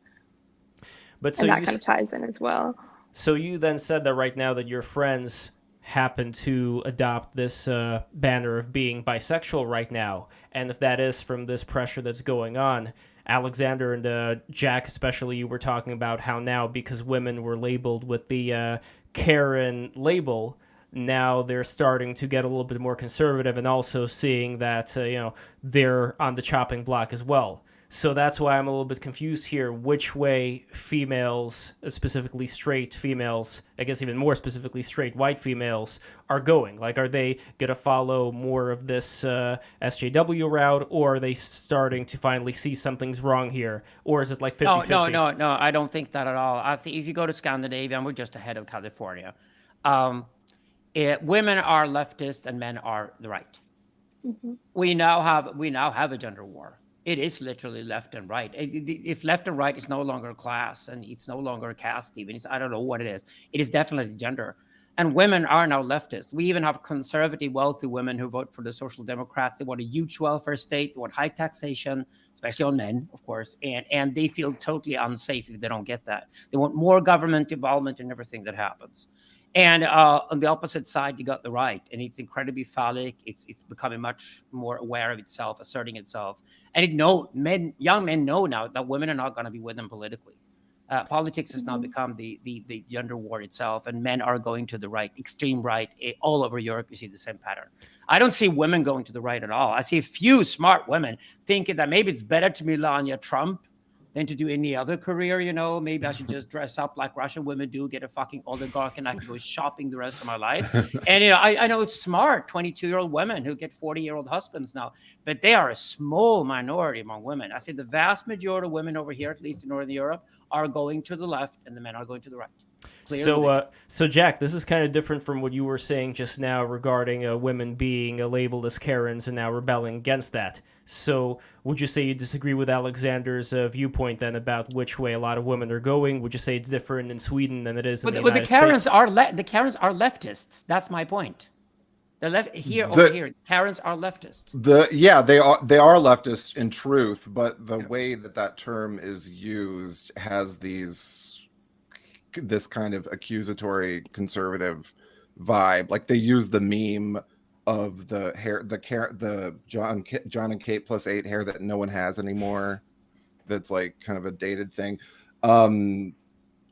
But so and that kind of ties in as well. So you then said that right now that your friends happen to adopt this banner of being bisexual right now, and if that is from this pressure that's going on, Alexander and Jack especially, you were talking about how now, because women were labeled with the Karen label, now they're starting to get a little bit more conservative and also seeing that they're on the chopping block as well. So that's why I'm a little bit confused here, which way females, specifically straight females, I guess even more specifically straight white females, are going. Like, are they going to follow more of this SJW route, or are they starting to finally see something's wrong here? Or is it like 50-50? No, I don't think that at all. I think if you go to Scandinavia, and we're just ahead of California, women are leftist and men are the right. Mm-hmm. We now have a gender war. It is literally left and right. If left and right is no longer a class and it's no longer a caste, even I don't know what it is. It is definitely gender. And women are now leftists. We even have conservative, wealthy women who vote for the Social Democrats. They want a huge welfare state. They want high taxation, especially on men, of course. And they feel totally unsafe if they don't get that. They want more government involvement in everything that happens. And on the opposite side, you got the right, and it's incredibly phallic. It's becoming much more aware of itself, asserting itself. And young men know now that women are not going to be with them politically. Politics has now become the gender war itself, and men are going to the right, extreme right. All over Europe, you see the same pattern. I don't see women going to the right at all. I see a few smart women thinking that maybe it's better to Melania Trump than to do any other career, maybe I should just dress up like Russian women do, get a fucking oligarch, and I can go shopping the rest of my life. And I know it's smart 22-year-old women who get 40-year-old husbands now, but they are a small minority among women. I say the vast majority of women over here, at least in Northern Europe, are going to the left, and the men are going to the right. So Jack, this is kind of different from what you were saying just now regarding women being labeled as Karens and now rebelling against that. So would you say you disagree with Alexander's viewpoint then about which way a lot of women are going? Would you say it's different in Sweden than it is in the United States? The Karens are leftists. That's my point. Over here, Karens are leftists. They are leftists in truth, but the way that term is used has this kind of accusatory conservative vibe. Like they use the meme of the hair, the John and Kate plus 8 hair that no one has anymore. That's like kind of a dated thing.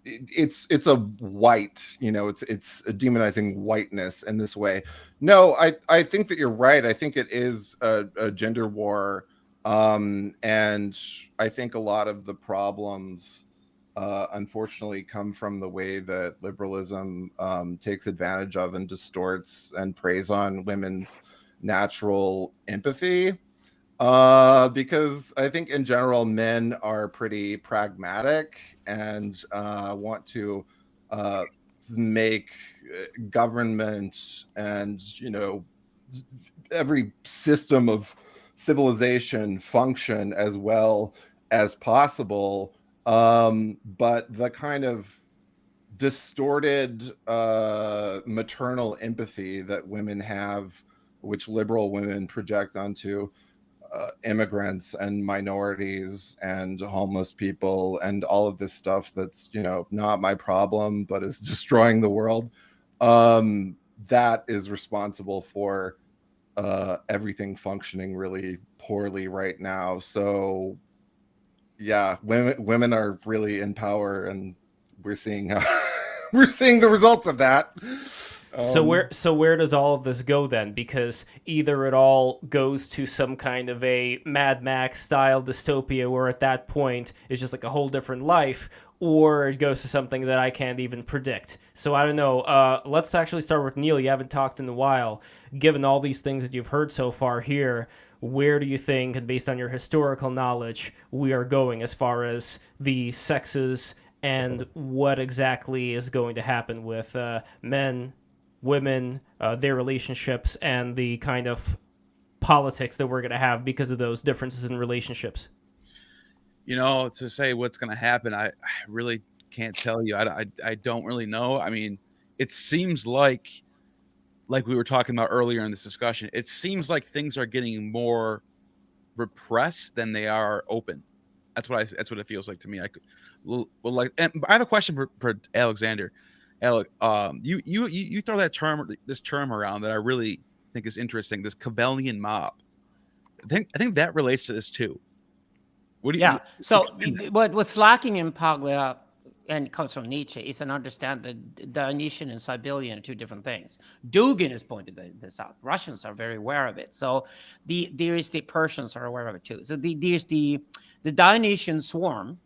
It's a white, it's a demonizing whiteness in this way. No, I think that you're right. I think it is a gender war. And I think a lot of the problems unfortunately come from the way that liberalism takes advantage of and distorts and preys on women's natural empathy. Because I think in general, men are pretty pragmatic and want to make government and, every system of civilization function as well as possible. But the kind of distorted maternal empathy that women have, which liberal women project onto immigrants and minorities and homeless people and all of this stuff that's not my problem but is destroying the world, that is responsible for everything functioning really poorly right now. So yeah, women are really in power, and we're seeing the results of that. So where does all of this go then? Because either it all goes to some kind of a Mad Max style dystopia where at that point it's just like a whole different life, or it goes to something that I can't even predict. So I don't know. Let's actually start with Neil. You haven't talked in a while. Given all these things that you've heard so far here, where do you think, and based on your historical knowledge, we are going as far as the sexes and what exactly is going to happen with men, women, their relationships, and the kind of politics that we're going to have because of those differences in relationships? To say what's going to happen, I really can't tell you. I don't really know. I mean, it seems like we were talking about earlier in this discussion, it seems like things are getting more repressed than they are open. That's what it feels like to me. And I have a question for Alexander. Alec, you throw this term around that I really think is interesting. This Cavalian mob. I think that relates to this too. So what's lacking in Paglia and comes from Nietzsche is an understanding that Dionysian and Siberian are two different things. Dugin has pointed this out. Russians are very aware of it. So the Persians are aware of it too. So there's the Dionysian swarm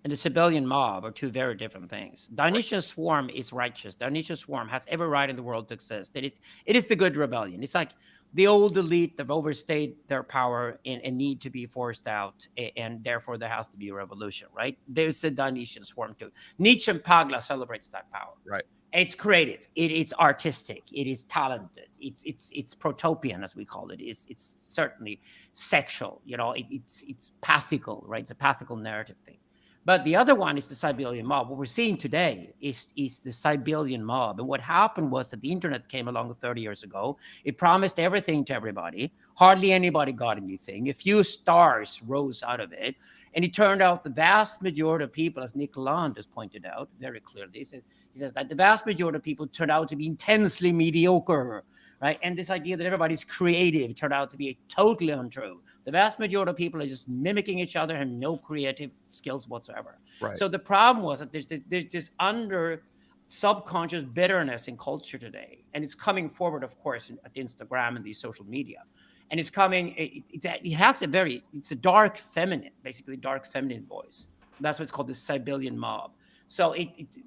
and the Siberian mob are two very different things. Dionysian swarm is righteous. Dionysian swarm has every right in the world to exist. It is the good rebellion. It's like the old elite that have overstayed their power and need to be forced out, and therefore there has to be a revolution, right? There's a Dionysian swarm too. Nietzsche and Paglia celebrates that power. Right. It's creative. It's artistic. It is talented. It's protopian, as we call it. It's certainly sexual. It's pathical, right? It's a pathical narrative thing. But the other one is the Siberian mob. What we're seeing today is the Siberian mob. And what happened was that the internet came along 30 years ago. It promised everything to everybody. Hardly anybody got anything. A few stars rose out of it. And it turned out the vast majority of people, as Nick Land has pointed out very clearly, he says that the vast majority of people turned out to be intensely mediocre. Right? And this idea that everybody's creative turned out to be totally untrue. The vast majority of people are just mimicking each other and no creative skills whatsoever. Right. So the problem was that there's this under subconscious bitterness in culture today. And it's coming forward, of course, at Instagram and these social media. And it's coming, it's a dark feminine, basically dark feminine voice. That's what's called the Siberian mob. So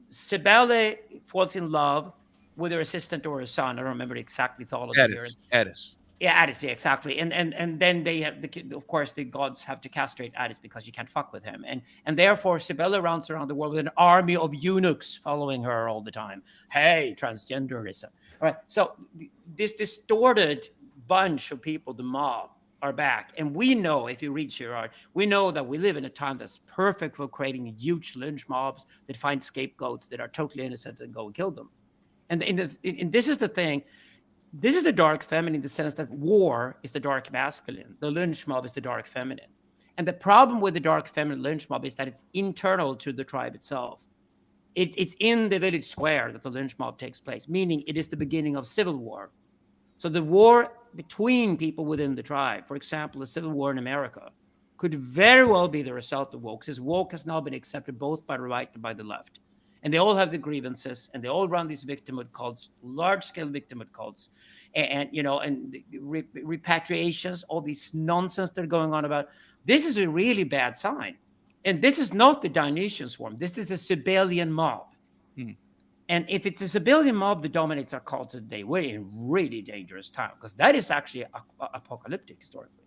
Cybele falls in love with her assistant or her son. I don't remember the exact mythology. Addis. Yeah, Addis, yeah, exactly. And then they have of course the gods have to castrate Addis because you can't fuck with him. And therefore Cybele runs around the world with an army of eunuchs following her all the time. Hey, transgenderism. All right. So this distorted bunch of people, the mob, are back. And we know, if you read Girard, we know that we live in a time that's perfect for creating huge lynch mobs that find scapegoats that are totally innocent and go and kill them. And this is the thing. This is the dark feminine in the sense that war is the dark masculine. The lynch mob is the dark feminine. And the problem with the dark feminine lynch mob is that it's internal to the tribe itself. It's in the village square that the lynch mob takes place, meaning it is the beginning of civil war. So the war between people within the tribe, for example, the civil war in America, could very well be the result of woke, since woke has now been accepted both by the right and by the left. And they all have the grievances, and they all run these victimhood cults, large-scale victimhood cults, and repatriations, all this nonsense they're going on about. This is a really bad sign. And this is not the Dionysian swarm. This is the Siberian mob. And if it's a Siberian mob that dominates our culture today, we're in really dangerous time, because that is actually apocalyptic historically.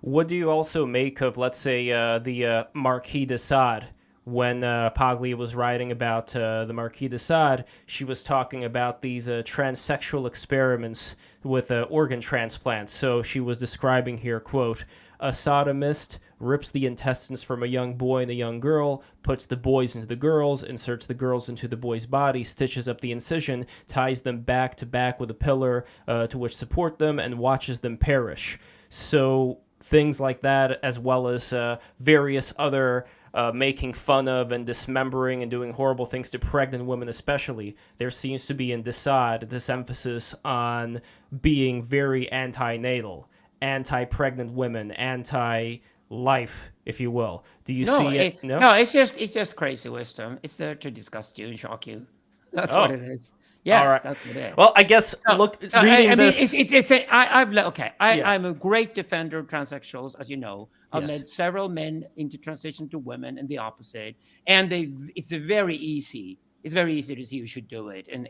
What do you also make of, let's say, the Marquis de Sade? When Paglia was writing about the Marquis de Sade, she was talking about these transsexual experiments with organ transplants. So she was describing here, quote, a sodomist rips the intestines from a young boy and a young girl, puts the boys into the girls, inserts the girls into the boy's body, stitches up the incision, ties them back to back with a pillar to which support them, and watches them perish. So things like that, as well as various other making fun of and dismembering and doing horrible things to pregnant women especially. There seems to be in de Sade this emphasis on being very anti-natal, anti-pregnant women, anti-life, if you will. Do you see it? No, it's just crazy wisdom. It's there to disgust you and shock you. That's what it is. Yeah, all right. That's what it is. Well, I guess reading this. I'm a great defender of transsexuals, as you know. I've led several men into transition to women and the opposite, and it's very easy. It's very easy to see who should do it, and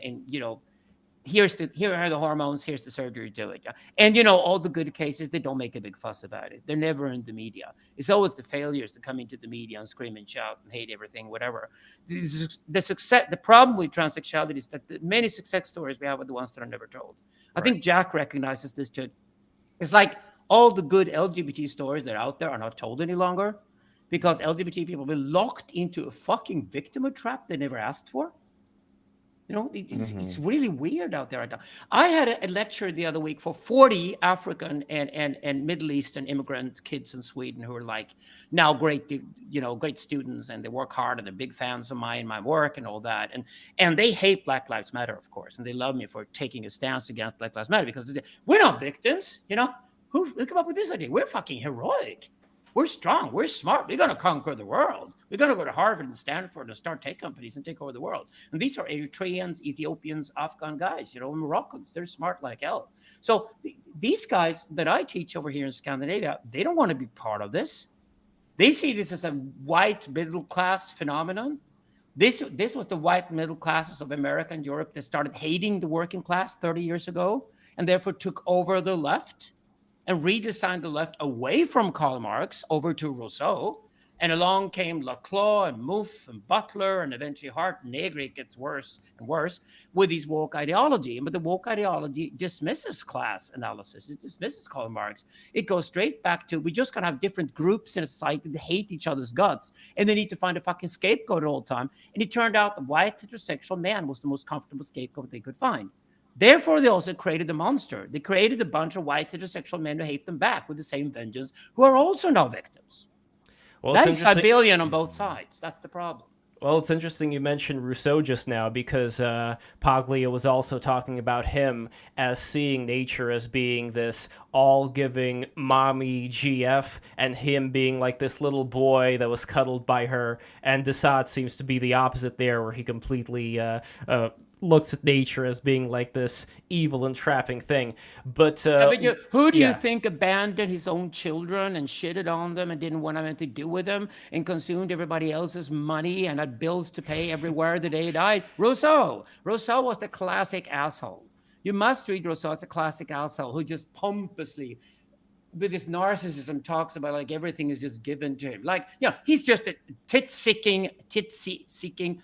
here are the hormones, here's the surgery, do it. And all the good cases, they don't make a big fuss about it. They're never in the media. It's always the failures that come into the media and scream and shout and hate everything, whatever. The problem with transsexuality is that the many success stories we have are the ones that are never told. I think Jack recognizes this too. It's like all the good LGBT stories that are out there are not told any longer because LGBT people have been locked into a fucking victimhood trap they never asked for. It's really weird out there right now. I had a lecture the other week for 40 African and Middle Eastern immigrant kids in Sweden who are like now great students, and they work hard and they're big fans of my work and all that. And they hate Black Lives Matter, of course, and they love me for taking a stance against Black Lives Matter because we're not victims. Who come up with this idea? We're fucking heroic. We're strong. We're smart. We're going to conquer the world. We're going to go to Harvard and Stanford and start tech companies and take over the world. And these are Eritreans, Ethiopians, Afghan guys, Moroccans. They're smart like hell. So these guys that I teach over here in Scandinavia, they don't want to be part of this. They see this as a white middle class phenomenon. This was the white middle classes of America and Europe that started hating the working class 30 years ago and therefore took over the left and redesigned the left away from Karl Marx over to Rousseau. And along came Laclau and Mouffe and Butler, and eventually Hart and Negri. It gets worse and worse with these woke ideology. But the woke ideology dismisses class analysis. It dismisses Karl Marx. It goes straight back to, we just got to have different groups in a society that hate each other's guts, and they need to find a fucking scapegoat all the time. And it turned out the white heterosexual man was the most comfortable scapegoat they could find. Therefore, they also created a monster. They created a bunch of white heterosexual men who hate them back with the same vengeance, who are also now victims. Well, that's Siberian on both sides. That's the problem. Well, it's interesting you mentioned Rousseau just now, because Paglia was also talking about him as seeing nature as being this all-giving mommy GF, and him being like this little boy that was cuddled by her. And de Sade seems to be the opposite there, where he completely looks at nature as being like this evil, entrapping thing. But who do you think abandoned his own children and shitted on them and didn't want anything to do with them and consumed everybody else's money and had bills to pay everywhere the day he died? Rousseau. Rousseau was the classic asshole. You must read Rousseau as a classic asshole who just pompously, with his narcissism, talks about like everything is just given to him. Like, he's just a tit-seeking,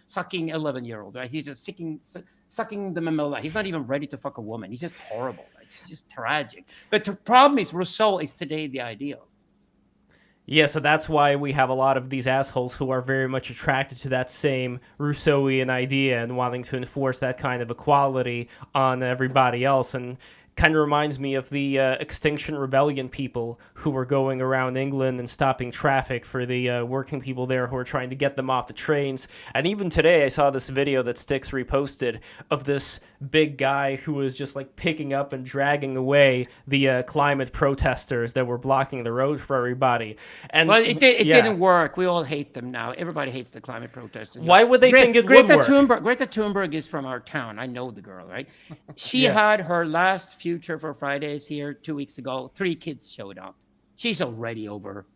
sucking 11-year-old, right? He's just sucking the mammola. He's not even ready to fuck a woman. He's just horrible. It's just tragic. But the problem is Rousseau is today the ideal. Yeah, so that's why we have a lot of these assholes who are very much attracted to that same Rousseauian idea and wanting to enforce that kind of equality on everybody else. And kind of reminds me of the Extinction Rebellion people who were going around England and stopping traffic for the working people there who were trying to get them off the trains. And even today I saw this video that Styx reposted of this big guy who was just like picking up and dragging away the climate protesters that were blocking the road for everybody. And well, it didn't work. We all hate them now. Everybody hates the climate protesters. Why would they think it would work? Greta Thunberg is from our town. I know the girl, right? She had her last Future for Fridays here 2 weeks ago. 3 kids showed up. She's already over.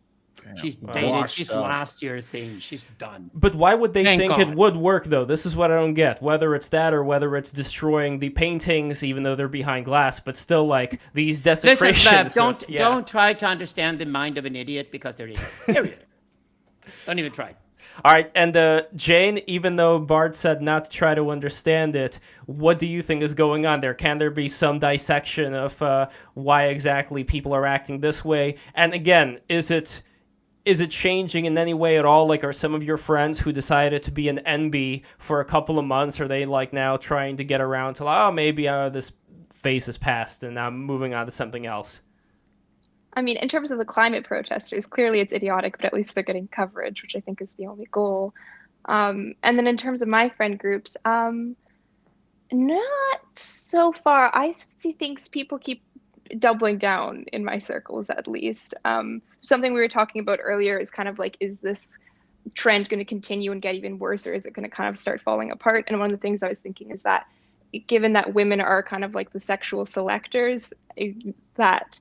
Damn. She's dated. She's last year's thing. She's done. But why would they think it would work, though? This is what I don't get. Whether it's that or whether it's destroying the paintings, even though they're behind glass, but still, like, these desecrations. Listen, don't try to understand the mind of an idiot, because they're idiots. Period. Don't even try. All right, and Jane, even though Bart said not to try to understand it, what do you think is going on there? Can there be some dissection of why exactly people are acting this way? And again, is it changing in any way at all? Like, are some of your friends who decided to be an NB for a couple of months, are they like now trying to get around to, maybe this phase is past and I'm moving on to something else? I mean, in terms of the climate protesters, clearly it's idiotic, but at least they're getting coverage, which I think is the only goal. And then in terms of my friend groups, not so far. I see things people keep doubling down in my circles, at least. Something we were talking about earlier is kind of like, is this trend going to continue and get even worse, or is it going to kind of start falling apart? And one of the things I was thinking is that, given that women are kind of like the sexual selectors, that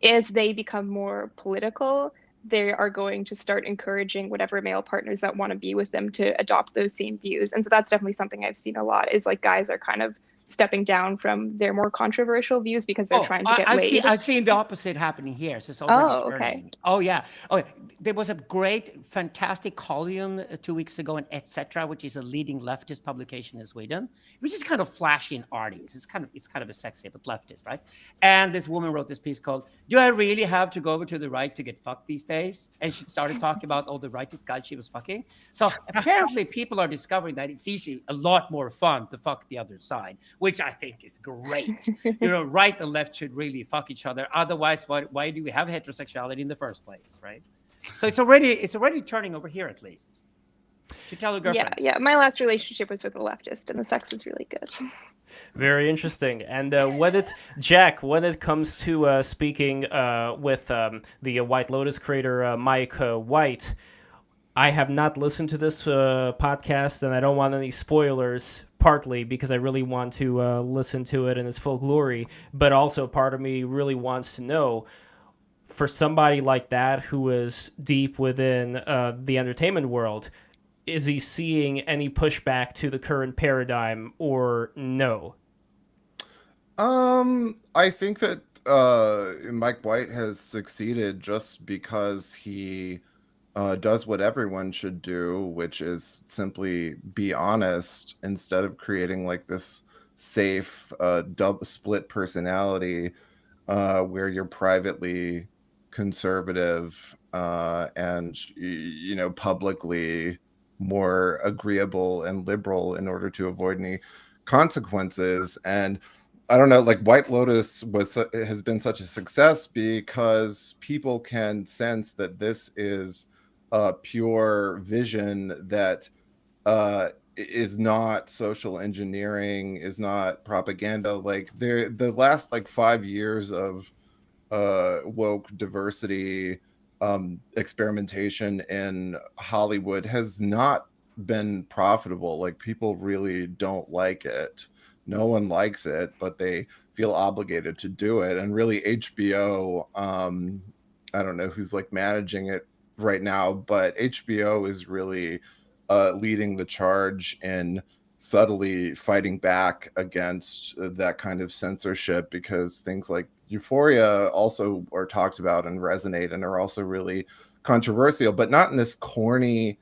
as they become more political, they are going to start encouraging whatever male partners that want to be with them to adopt those same views. And so that's definitely something I've seen a lot, is like guys are kind of stepping down from their more controversial views because they're trying to get laid. I've seen the opposite happening here. So it's already turning. Oh, yeah. Oh, there was a great, fantastic column 2 weeks ago in Etc., which is a leading leftist publication in Sweden, which is kind of flashy and arty. It's kind of a sexy, but leftist, right? And this woman wrote this piece called, "Do I really have to go over to the right to get fucked these days?" And she started talking about all the rightist guys she was fucking. So apparently people are discovering that it's easy, a lot more fun to fuck the other side, which I think is great. Right and left should really fuck each other. Otherwise, why do we have heterosexuality in the first place, right? So it's already turning over here, at least. You tell your girlfriend. Yeah. My last relationship was with a leftist, and the sex was really good. Very interesting. And when it comes to speaking with the White Lotus creator Mike White, I have not listened to this podcast, and I don't want any spoilers, partly because I really want to listen to it in its full glory, but also part of me really wants to know, for somebody like that who is deep within the entertainment world, is he seeing any pushback to the current paradigm or no? I think that Mike White has succeeded just because he does what everyone should do, which is simply be honest instead of creating like this safe split personality where you're privately conservative and publicly more agreeable and liberal in order to avoid any consequences. And I don't know, like White Lotus has been such a success because people can sense that this is a pure vision that is not social engineering, is not propaganda. Like the last like 5 years of woke diversity experimentation in Hollywood has not been profitable. Like people really don't like it. No one likes it, but they feel obligated to do it. And really HBO, I don't know who's like managing it right now, but HBO is really leading the charge in subtly fighting back against that kind of censorship, because things like Euphoria also are talked about and resonate and are also really controversial, but not in this corny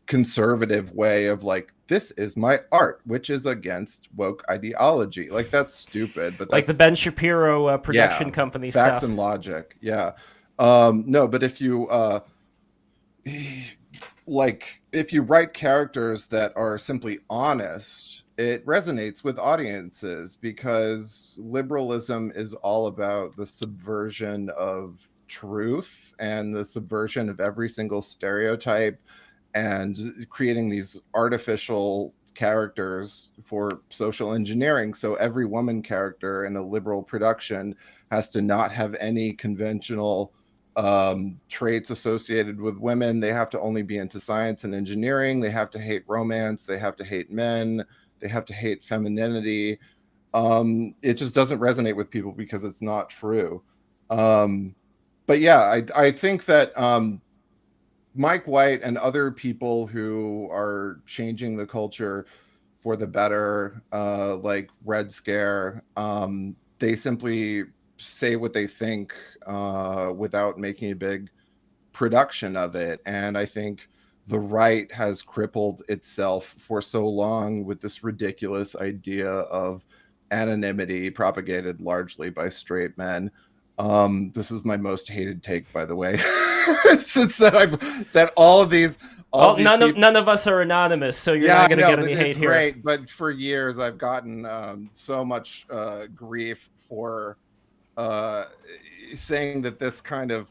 conservative way of like, this is my art, which is against woke ideology. Like that's stupid. But like the Ben Shapiro production company facts stuff and logic. No, but if you like if you write characters that are simply honest, it resonates with audiences, because liberalism is all about the subversion of truth and the subversion of every single stereotype and creating these artificial characters for social engineering. So every woman character in a liberal production has to not have any conventional traits associated with women. They have to only be into science and engineering. They have to hate romance. They have to hate men. They have to hate femininity. It just doesn't resonate with people because it's not true. But yeah, I think that Mike White and other people who are changing the culture for the better, like Red Scare, they simply say what they think without making a big production of it. And I think the right has crippled itself for so long with this ridiculous idea of anonymity propagated largely by straight men. This is my most hated take, by the way, since that all of these none of us are anonymous, so you're not going to get any hate here. Great, but for years I've gotten so much grief for saying that this kind of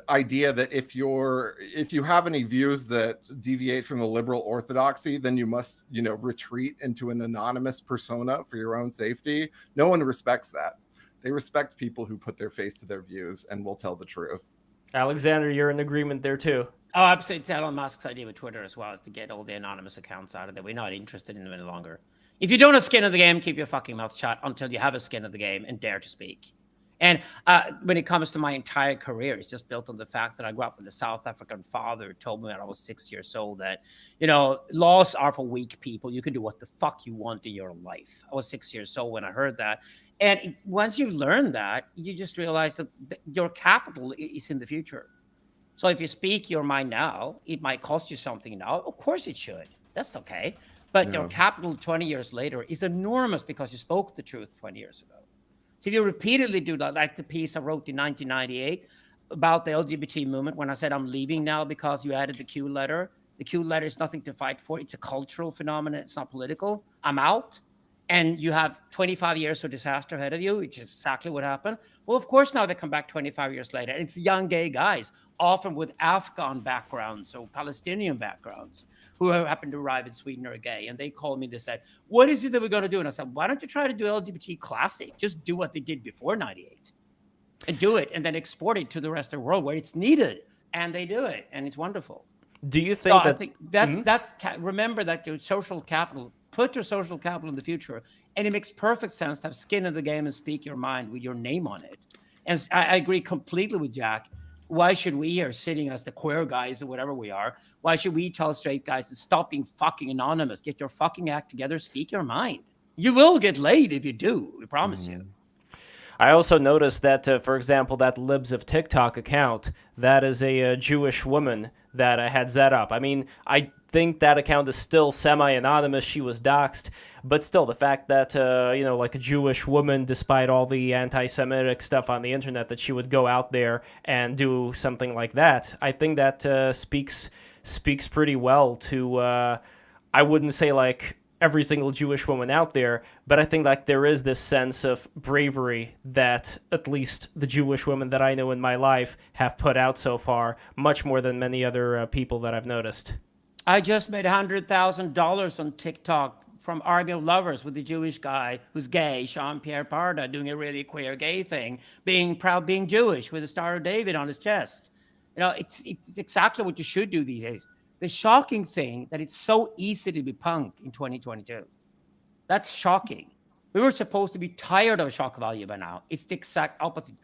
idea that if you have any views that deviate from the liberal orthodoxy, then you must retreat into an anonymous persona for your own safety. No one respects that. They respect people who put their face to their views and will tell the truth. Alexander, you're in agreement there too. Oh, absolutely. Elon Musk's idea with Twitter as well is to get all the anonymous accounts out of there. We're not interested in them any longer. If you don't have skin in the game, keep your fucking mouth shut until you have a skin in the game and dare to speak. And when it comes to my entire career, it's just built on the fact that I grew up with a South African father who told me when I was 6 years old that, laws are for weak people. You can do what the fuck you want in your life. I was 6 years old when I heard that. And once you learn that, you just realize that your capital is in the future. So if you speak your mind now, it might cost you something now. Of course it should. That's okay. But your capital 20 years later is enormous because you spoke the truth 20 years ago. So if you repeatedly do that, like the piece I wrote in 1998 about the LGBT movement, when I said I'm leaving now because you added the Q letter. The Q letter is nothing to fight for. It's a cultural phenomenon. It's not political. I'm out. And you have 25 years of disaster ahead of you, which is exactly what happened. Well, of course, now they come back 25 years later. And it's young gay guys, often with Afghan backgrounds or Palestinian backgrounds, who happen to arrive in Sweden or gay. And they called me and they said, what is it that we're going to do? And I said, why don't you try to do LGBT classic? Just do what they did before 98 and do it and then export it to the rest of the world where it's needed. And they do it. And it's wonderful. Do you think I think that's remember that your social capital, put your social capital in the future, and it makes perfect sense to have skin in the game and speak your mind with your name on it. And I agree completely with Jack. Why should we here sitting as the queer guys or whatever we are, why should we tell straight guys to stop being fucking anonymous, get your fucking act together, speak your mind? You will get laid if you do, we promise you. I also noticed that, for example, that Libs of TikTok account, that is a Jewish woman that heads that up. I mean, I think that account is still semi-anonymous. She was doxxed, but still, the fact that, like a Jewish woman, despite all the anti-Semitic stuff on the internet, that she would go out there and do something like that, I think that speaks pretty well to, I wouldn't say like every single Jewish woman out there, but I think like there is this sense of bravery that at least the Jewish women that I know in my life have put out so far, much more than many other people that I've noticed. I just made $100,000 on TikTok from Army of Lovers with the Jewish guy who's gay, Jean-Pierre Parda, doing a really queer gay thing, being proud being Jewish with the Star of David on his chest. It's exactly what you should do these days. The shocking thing that it's so easy to be punk in 2022. That's shocking. We were supposed to be tired of shock value by now. It's the exact opposite.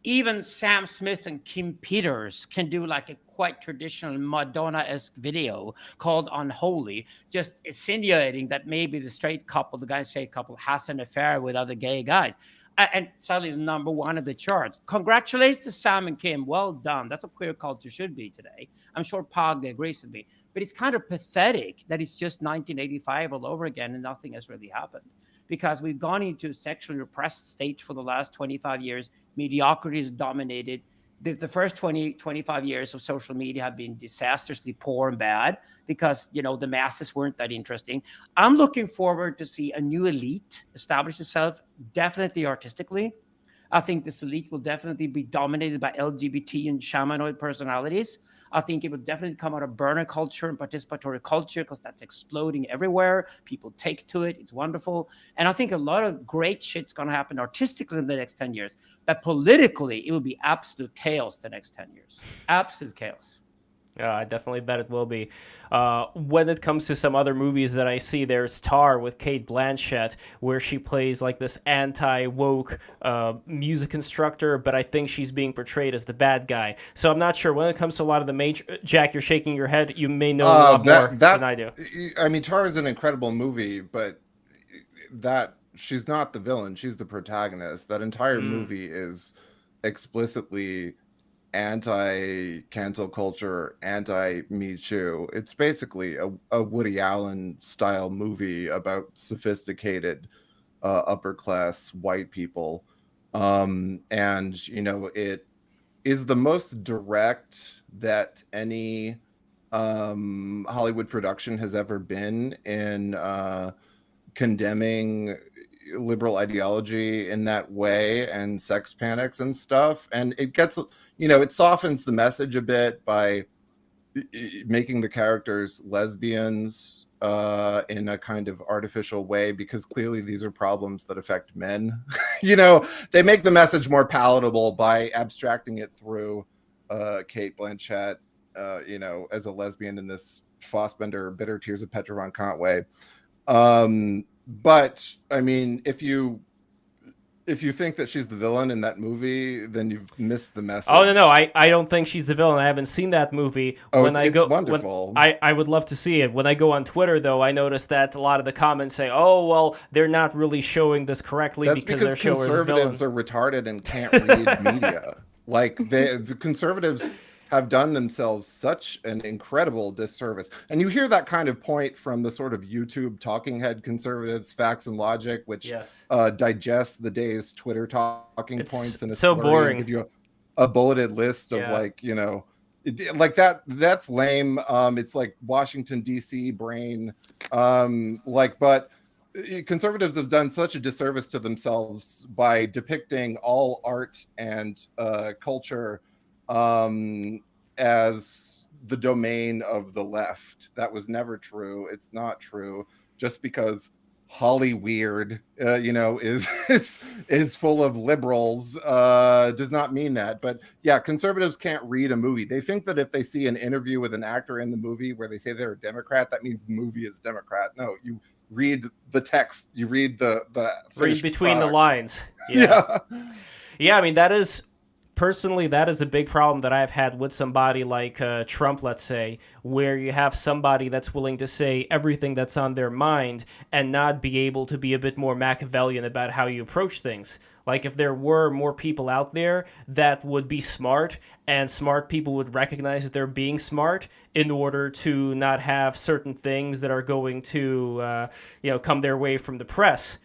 Even Sam Smith and Kim Peters can do like a quite traditional Madonna-esque video called Unholy, just insinuating that maybe the gay straight couple has an affair with other gay guys. And suddenly is number one of the charts. Congratulations to Sam and Kim. Well done. That's what queer culture should be today. I'm sure Paglia agrees with me. But it's kind of pathetic that it's just 1985 all over again and nothing has really happened. Because we've gone into a sexually repressed state for the last 25 years. Mediocrity is dominated. The first 25 years of social media have been disastrously poor and bad because, the masses weren't that interesting. I'm looking forward to see a new elite establish itself, definitely artistically. I think this elite will definitely be dominated by LGBT and shamanoid personalities. I think it will definitely come out of burner culture and participatory culture because that's exploding everywhere. People take to it. It's wonderful. And I think a lot of great shit's going to happen artistically in the next 10 years. But politically, it will be absolute chaos the next 10 years. Absolute chaos. Yeah, I definitely bet it will be. When it comes to some other movies that I see, there's Tar with Cate Blanchett, where she plays like this anti-woke music instructor, but I think she's being portrayed as the bad guy. So I'm not sure. When it comes to a lot of the major... Jack, you're shaking your head. You may know a lot more than I do. I mean, Tar is an incredible movie, but she's not the villain. She's the protagonist. That entire movie is explicitly anti-cancel culture, anti-MeToo. It's basically a Woody Allen style movie about sophisticated upper class white people. And it is the most direct that any Hollywood production has ever been in condemning liberal ideology in that way and sex panics and stuff. And it gets, it softens the message a bit by making the characters lesbians in a kind of artificial way, because clearly these are problems that affect men. They make the message more palatable by abstracting it through Cate Blanchett, as a lesbian in this Fassbender Bitter Tears of Petra von Kant way. But I mean, if you think that she's the villain in that movie, then you've missed the message. Oh no, I don't think she's the villain. I haven't seen that movie. It's wonderful. I would love to see it. When I go on Twitter, though, I noticed that a lot of the comments say, "Oh, well, they're not really showing this correctly because they're showing conservatives are retarded and can't read media." Like the conservatives have done themselves such an incredible disservice. And you hear that kind of point from the sort of YouTube talking head conservatives, Facts and Logic, which digests the day's Twitter talking points in a so boring. Give you a bulleted list of like that's lame. It's like Washington D.C. brain. But conservatives have done such a disservice to themselves by depicting all art and culture as the domain of the left. That was never true. It's not true. Just because Hollyweird, is full of liberals, does not mean that. But yeah, conservatives can't read a movie. They think that if they see an interview with an actor in the movie where they say they're a Democrat, that means the movie is Democrat. No, you read the text. You read the read between product. the lines. Yeah. I mean, that is personally, that is a big problem that I've had with somebody like Trump, let's say, where you have somebody that's willing to say everything that's on their mind and not be able to be a bit more Machiavellian about how you approach things. Like, if there were more people out there that would be smart, and smart people would recognize that they're being smart in order to not have certain things that are going to, come their way from the press.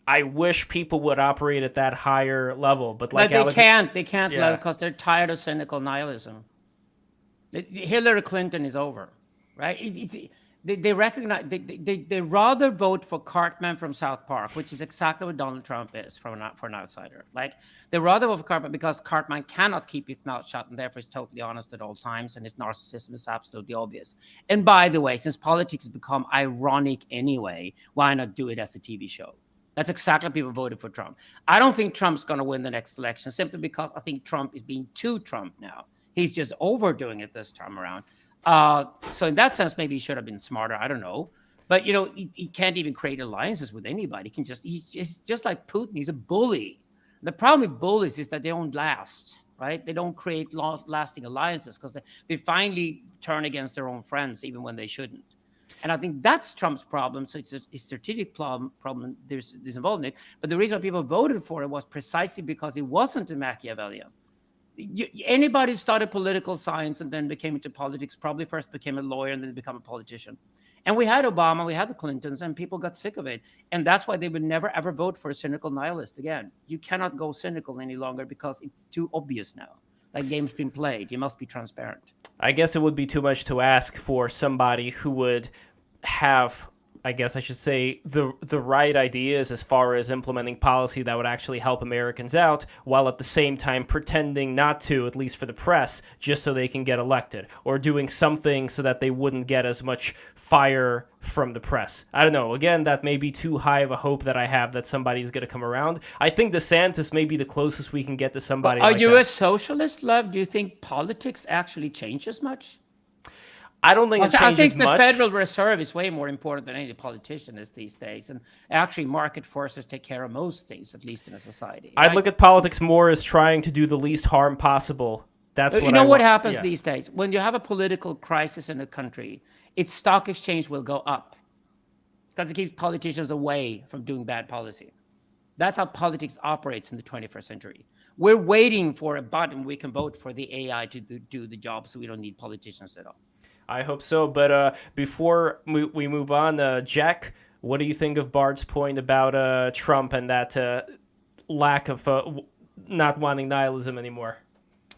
I wish people would operate at that higher level, but like But they can't, Yeah. because they're tired of cynical nihilism. Hillary Clinton is over, right? They recognize, they rather vote for Cartman from South Park, which is exactly what Donald Trump is for an outsider. Like, they rather vote for Cartman because Cartman cannot keep his mouth shut, and therefore is totally honest at all times, and his narcissism is absolutely obvious. And by the way, since politics has become ironic anyway, why not do it as a TV show? That's exactly why people voted for Trump. I don't think Trump's going to win the next election, simply because I think Trump is being too Trump now. He's just overdoing it this time around. So in that sense, maybe he should have been smarter. I don't know. But, he can't even create alliances with anybody. He's just like Putin. He's a bully. The problem with bullies is that they don't last, right? They don't create lasting alliances because they finally turn against their own friends, even when they shouldn't. And I think that's Trump's problem. So it's a strategic problem there's involved in it. But the reason why people voted for it was precisely because he wasn't a Machiavellian. Anybody started political science and then became into politics probably first became a lawyer and then become a politician. And we had Obama, we had the Clintons, and people got sick of it. And that's why they would never, ever vote for a cynical nihilist again. You cannot go cynical any longer because it's too obvious now. That game's been played. You must be transparent. I guess it would be too much to ask for somebody who would have, I guess I should say, the right ideas as far as implementing policy that would actually help Americans out, while at the same time pretending not to, at least for the press, just so they can get elected, or doing something so that they wouldn't get as much fire from the press. I don't know. Again, that may be too high of a hope that I have that somebody's going to come around. I think DeSantis may be the closest we can get to somebody like that. Are you a socialist, Lev? Do you think politics actually changes much? I don't think it changes much. I think the Federal Reserve is way more important than any politician is these days. And actually, market forces take care of most things, at least in a society. I'd look at politics more as trying to do the least harm possible. That's what what happens these days? When you have a political crisis in a country, its stock exchange will go up because it keeps politicians away from doing bad policy. That's how politics operates in the 21st century. We're waiting for a button we can vote for the AI to do the job, so we don't need politicians at all. I hope so. But before we move on, Jack, what do you think of Bart's point about Trump and that lack of not wanting nihilism anymore?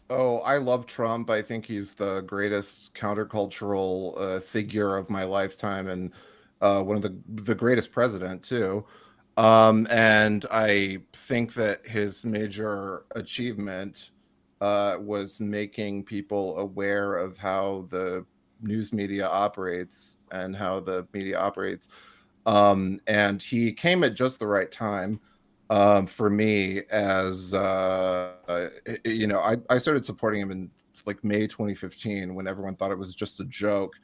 Oh, I love Trump. I think he's the greatest countercultural figure of my lifetime, and one of the greatest president too. And I think that his major achievement was making people aware of how the news media operates and how the media operates. And he came at just the right time for me, as I started supporting him in like May 2015 when everyone thought it was just a joke.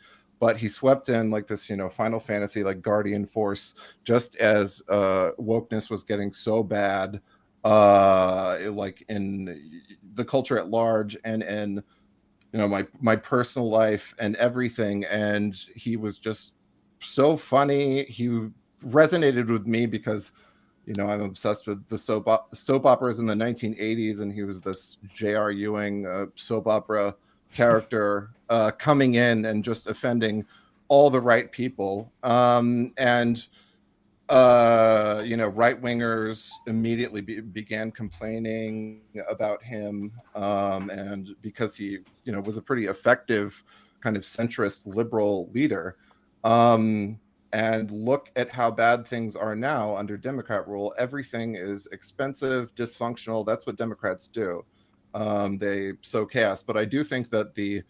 But he swept in like this, Final Fantasy, like guardian force, just as wokeness was getting so bad, like in the culture at large and in, my personal life and everything. And he was just so funny. He resonated with me because, I'm obsessed with the soap operas in the 1980s, and he was this J.R. Ewing soap opera character coming in and just offending all the right people. Right-wingers immediately began complaining about him, and because he, was a pretty effective kind of centrist liberal leader. And look at how bad things are now under Democrat rule. Everything is expensive, dysfunctional. That's what Democrats do. They sow chaos. But I do think that the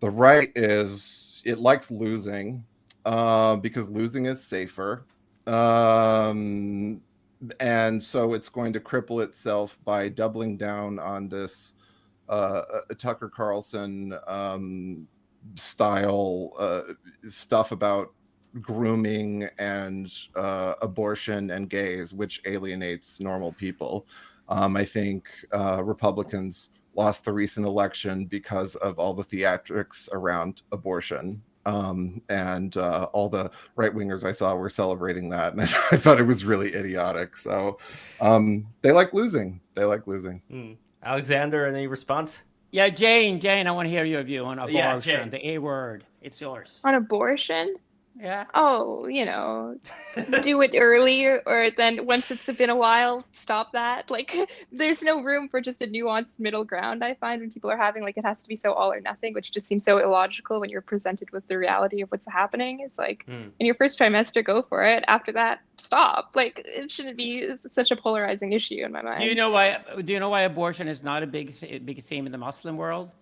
right it likes losing because losing is safer. And so it's going to cripple itself by doubling down on this Tucker Carlson style stuff about grooming and abortion and gays, which alienates normal people. I think Republicans lost the recent election because of all the theatrics around abortion. And all the right wingers I saw were celebrating that, and I thought it was really idiotic. So they like losing. They like losing. Alexander, any response? Yeah, Jane, I want to hear your view on abortion, Yeah, Jane. the A word. It's yours. On abortion? Yeah. Oh, do it early, or then once it's been a while, stop that. Like, there's no room for just a nuanced middle ground, I find, when people are having, like, it has to be so all or nothing, which just seems so illogical when you're presented with the reality of what's happening. It's like, in your first trimester, go for it. After that, stop. Like, it shouldn't be such a polarizing issue in my mind. Do you know why abortion is not a big theme in the Muslim world?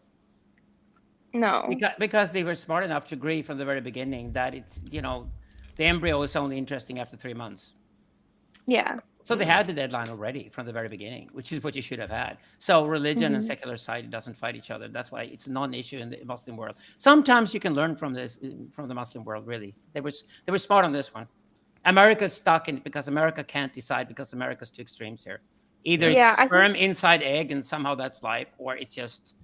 No. Because they were smart enough to agree from the very beginning that it's, the embryo is only interesting after 3 months. Yeah. So they had the deadline already from the very beginning, which is what you should have had. So religion and secular society doesn't fight each other. That's why it's a non-issue in the Muslim world. Sometimes you can learn from this, from the Muslim world, really. They were smart on this one. America's stuck in it because America can't decide, because America's two extremes here. Either it's sperm inside egg and somehow that's life, or it's just...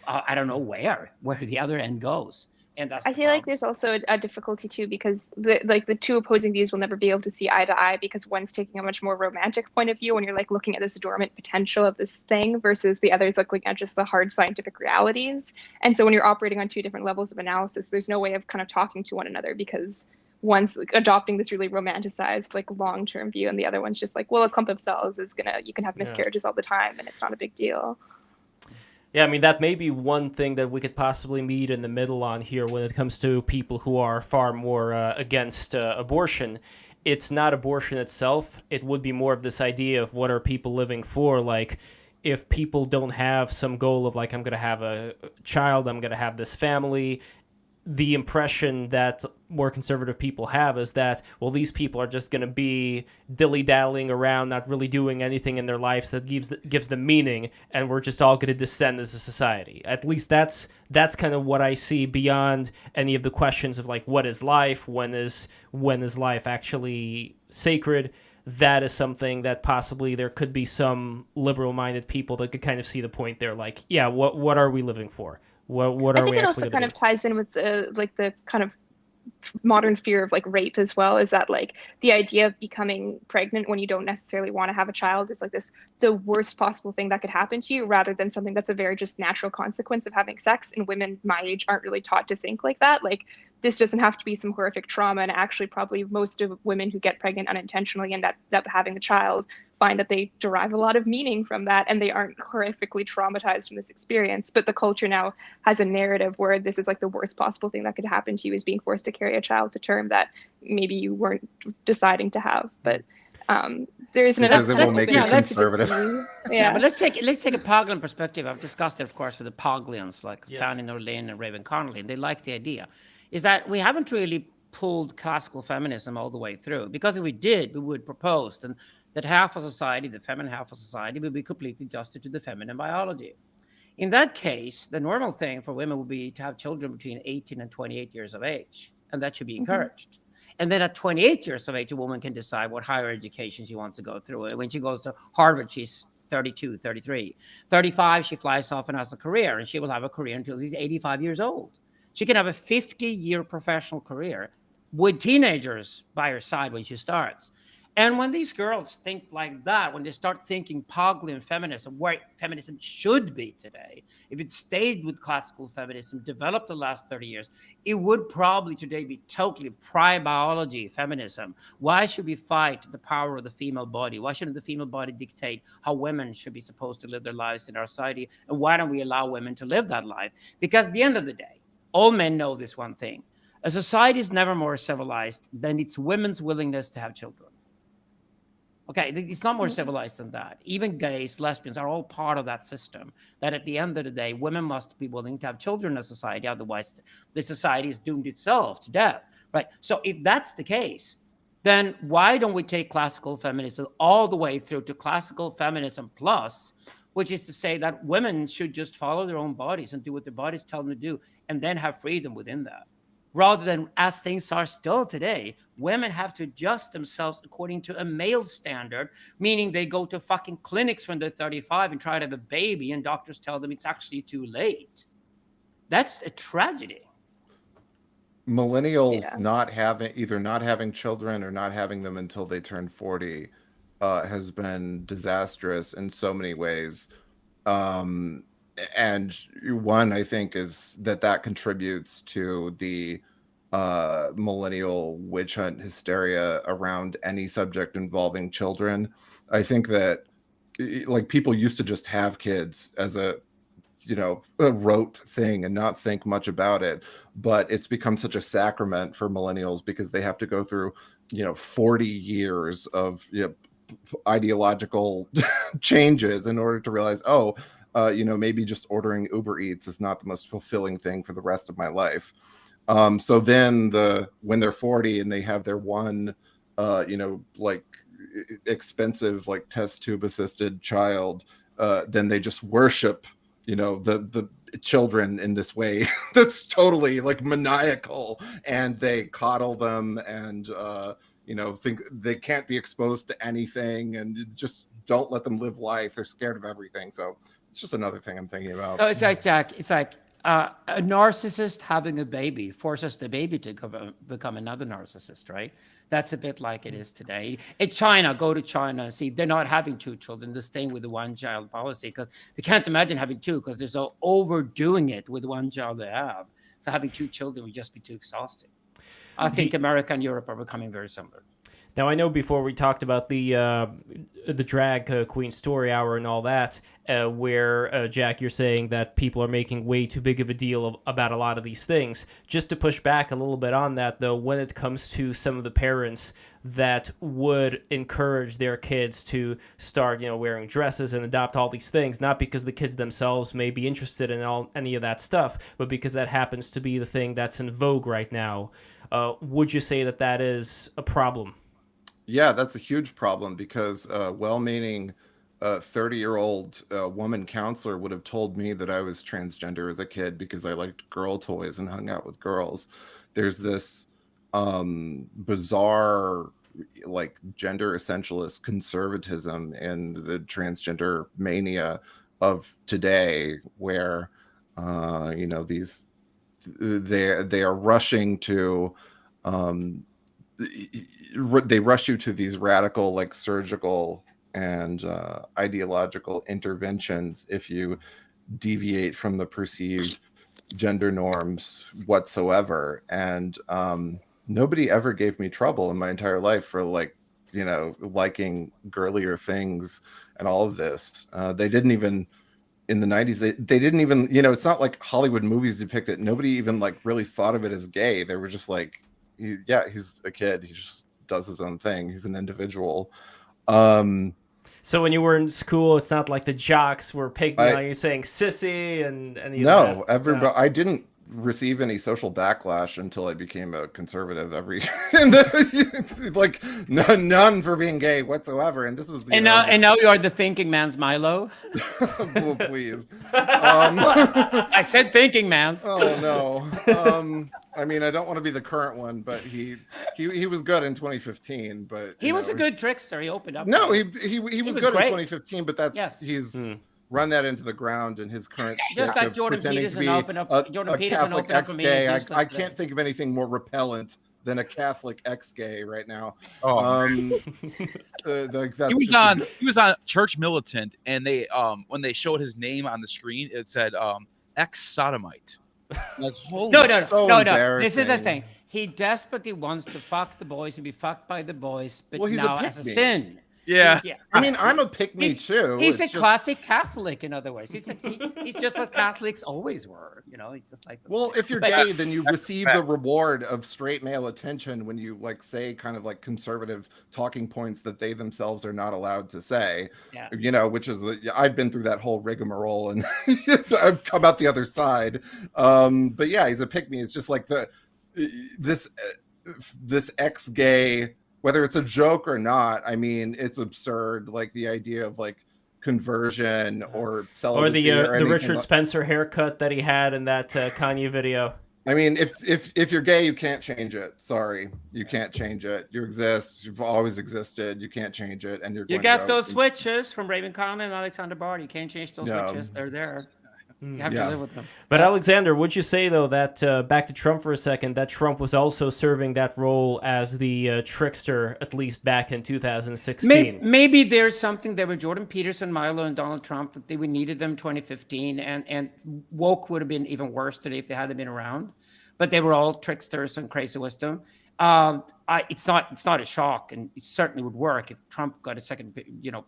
I don't know where the other end goes. And that's I feel like there's also a difficulty too, because the two opposing views will never be able to see eye to eye, because one's taking a much more romantic point of view when you're like looking at this dormant potential of this thing, versus the other's looking at just the hard scientific realities. And so when you're operating on two different levels of analysis, there's no way of kind of talking to one another, because one's adopting this really romanticized, like, long-term view, and the other one's just like, well, a clump of cells is you can have miscarriages all the time and it's not a big deal. Yeah, I mean, that may be one thing that we could possibly meet in the middle on here when it comes to people who are far more against abortion. It's not abortion itself. It would be more of this idea of what are people living for. Like, if people don't have some goal of, like, I'm going to have a child, I'm going to have this family, the impression that more conservative people have is that, well, these people are just going to be dilly-dallying around, not really doing anything in their lives that gives them meaning, and we're just all going to descend as a society. At least that's kind of what I see beyond any of the questions of, like, what is life, when is life actually sacred. That is something that possibly there could be some liberal-minded people that could kind of see the point there, like, yeah, what are we living for? What I are think we it also kind of ties in with the kind of modern fear of, like, rape as well, is that, like, the idea of becoming pregnant when you don't necessarily want to have a child is, like, the worst possible thing that could happen to you, rather than something that's a very just natural consequence of having sex. And women my age aren't really taught to think like that. Like, this doesn't have to be some horrific trauma. And actually, probably most of women who get pregnant unintentionally and end up having the child find that they derive a lot of meaning from that, and they aren't horrifically traumatized from this experience. But the culture now has a narrative where this is, like, the worst possible thing that could happen to you, is being forced to carry a child to term that maybe you weren't deciding to have. But there's because it will make you conservative. But let's take a Paglian perspective. I've discussed it, of course, with the Paglians, like Fanny Norlin and Raven Connolly, and they like the idea. Is that we haven't really pulled classical feminism all the way through, because if we did, we would propose that half of society, the feminine half of society, would be completely adjusted to the feminine biology. In that case, the normal thing for women would be to have children between 18 and 28 years of age, and that should be encouraged. And then at 28 years of age, a woman can decide what higher education she wants to go through. When she goes to Harvard, she's 32, 33. 35, she flies off and has a career, and she will have a career until she's 85 years old. She can have a 50-year professional career with teenagers by her side when she starts. And when these girls think like that, when they start thinking Paglian feminism, where feminism should be today, if it stayed with classical feminism, developed the last 30 years, it would probably today be totally pri-biology feminism. Why should we fight the power of the female body? Why shouldn't the female body dictate how women should be supposed to live their lives in our society? And why don't we allow women to live that life? Because at the end of the day, all men know this one thing. A society is never more civilized than its women's willingness to have children. Okay, it's not more civilized than that. Even gays, lesbians are all part of that system, that at the end of the day, women must be willing to have children in a society. Otherwise, the society is doomed itself to death, right? So if that's the case, then why don't we take classical feminism all the way through to classical feminism plus, which is to say that women should just follow their own bodies and do what their bodies tell them to do, and then have freedom within that. rather than as things are still today, women have to adjust themselves according to a male standard, meaning they go to fucking clinics when they're 35 and try to have a baby, and doctors tell them it's actually too late. That's a tragedy. Millennials not having children or not having them until they turn 40 has been disastrous in so many ways. And one, I think, is that contributes to the millennial witch hunt hysteria around any subject involving children. I think that like people used to just have kids as a rote thing and not think much about it, but it's become such a sacrament for millennials because they have to go through 40 years of ideological changes in order to realize, maybe just ordering Uber Eats is not the most fulfilling thing for the rest of my life. So then when they're 40 and they have their one expensive like test tube assisted child, then they just worship the children in this way that's totally like maniacal, and they coddle them and think they can't be exposed to anything and just don't let them live life. They're scared of everything. So it's just another thing I'm thinking about. So it's like, Jack, a narcissist having a baby forces the baby to become another narcissist, right? That's a bit like it is today. In China, go to China and see they're not having two children. They're staying with the one-child policy because they can't imagine having two because they're so overdoing it with one child they have. So having two children would just be too exhausting. I think America and Europe are becoming very similar. Now, I know before we talked about the drag queen story hour and all that, where, Jack, you're saying that people are making way too big of a deal about a lot of these things. Just to push back a little bit on that, though, when it comes to some of the parents that would encourage their kids to start, wearing dresses and adopt all these things, not because the kids themselves may be interested in any of that stuff, but because that happens to be the thing that's in vogue right now, would you say that is a problem? Yeah, that's a huge problem because well-meaning 30-year-old woman counselor would have told me that I was transgender as a kid because I liked girl toys and hung out with girls. There's this bizarre like gender essentialist conservatism in the transgender mania of today where these they are rushing to they rush you to these radical like surgical and ideological interventions if you deviate from the perceived gender norms whatsoever. And nobody ever gave me trouble in my entire life for liking girlier things and all of this. They didn't even in the 90s they didn't even it's not like Hollywood movies depict it. Nobody even like really thought of it as gay. They were just like, he's a kid. He just does his own thing. He's an individual. So when you were in school, it's not like the jocks were picking on you saying sissy and no, everybody. No. I didn't receive any social backlash until I became a conservative. None for being gay whatsoever. And this was now you are the thinking man's Milo. Well, please. I said thinking man's. Oh no. I mean, I don't want to be the current one, but he was good in 2015. But he was a good trickster. He opened up. No, he was good great in 2015 , but he's run that into the ground in his current just like Jordan Peterson opened up. A Catholic ex-gay. I can't think of anything more repellent than a Catholic ex-gay right now. Oh, he was on Church Militant, and they when they showed his name on the screen, it said ex-sodomite. Like, holy no. This is the thing. He desperately wants to fuck the boys and be fucked by the boys, but now as a sin. Yeah. I mean, I'm a pick-me too. He's a classic Catholic, in other words. He's just what Catholics always were. He's just like. Well, if you're gay, then you receive the reward of straight male attention when you say kind of like conservative talking points that they themselves are not allowed to say. Yeah. Which is I've been through that whole rigmarole and I've come out the other side. But yeah, he's a pick-me. It's just like this ex-gay. Whether it's a joke or not, I mean, it's absurd. Like the idea of like conversion or celibacy or the Richard Spencer haircut that he had in that Kanye video. I mean, if you're gay, you can't change it. Sorry, you can't change it. You exist. You've always existed. You can't change it, and you're You going got to go. those switches from Raven Khan and Alexander Bard. You can't change those switches. They're there. You have to live with them. But Alexander, would you say, though, that back to Trump for a second, that Trump was also serving that role as the trickster, at least back in 2016? Maybe there's something there with Jordan Peterson, Milo, and Donald Trump that we needed them in 2015, and woke would have been even worse today if they hadn't been around. But they were all tricksters and crazy wisdom. It's not a shock, and it certainly would work if Trump got a second,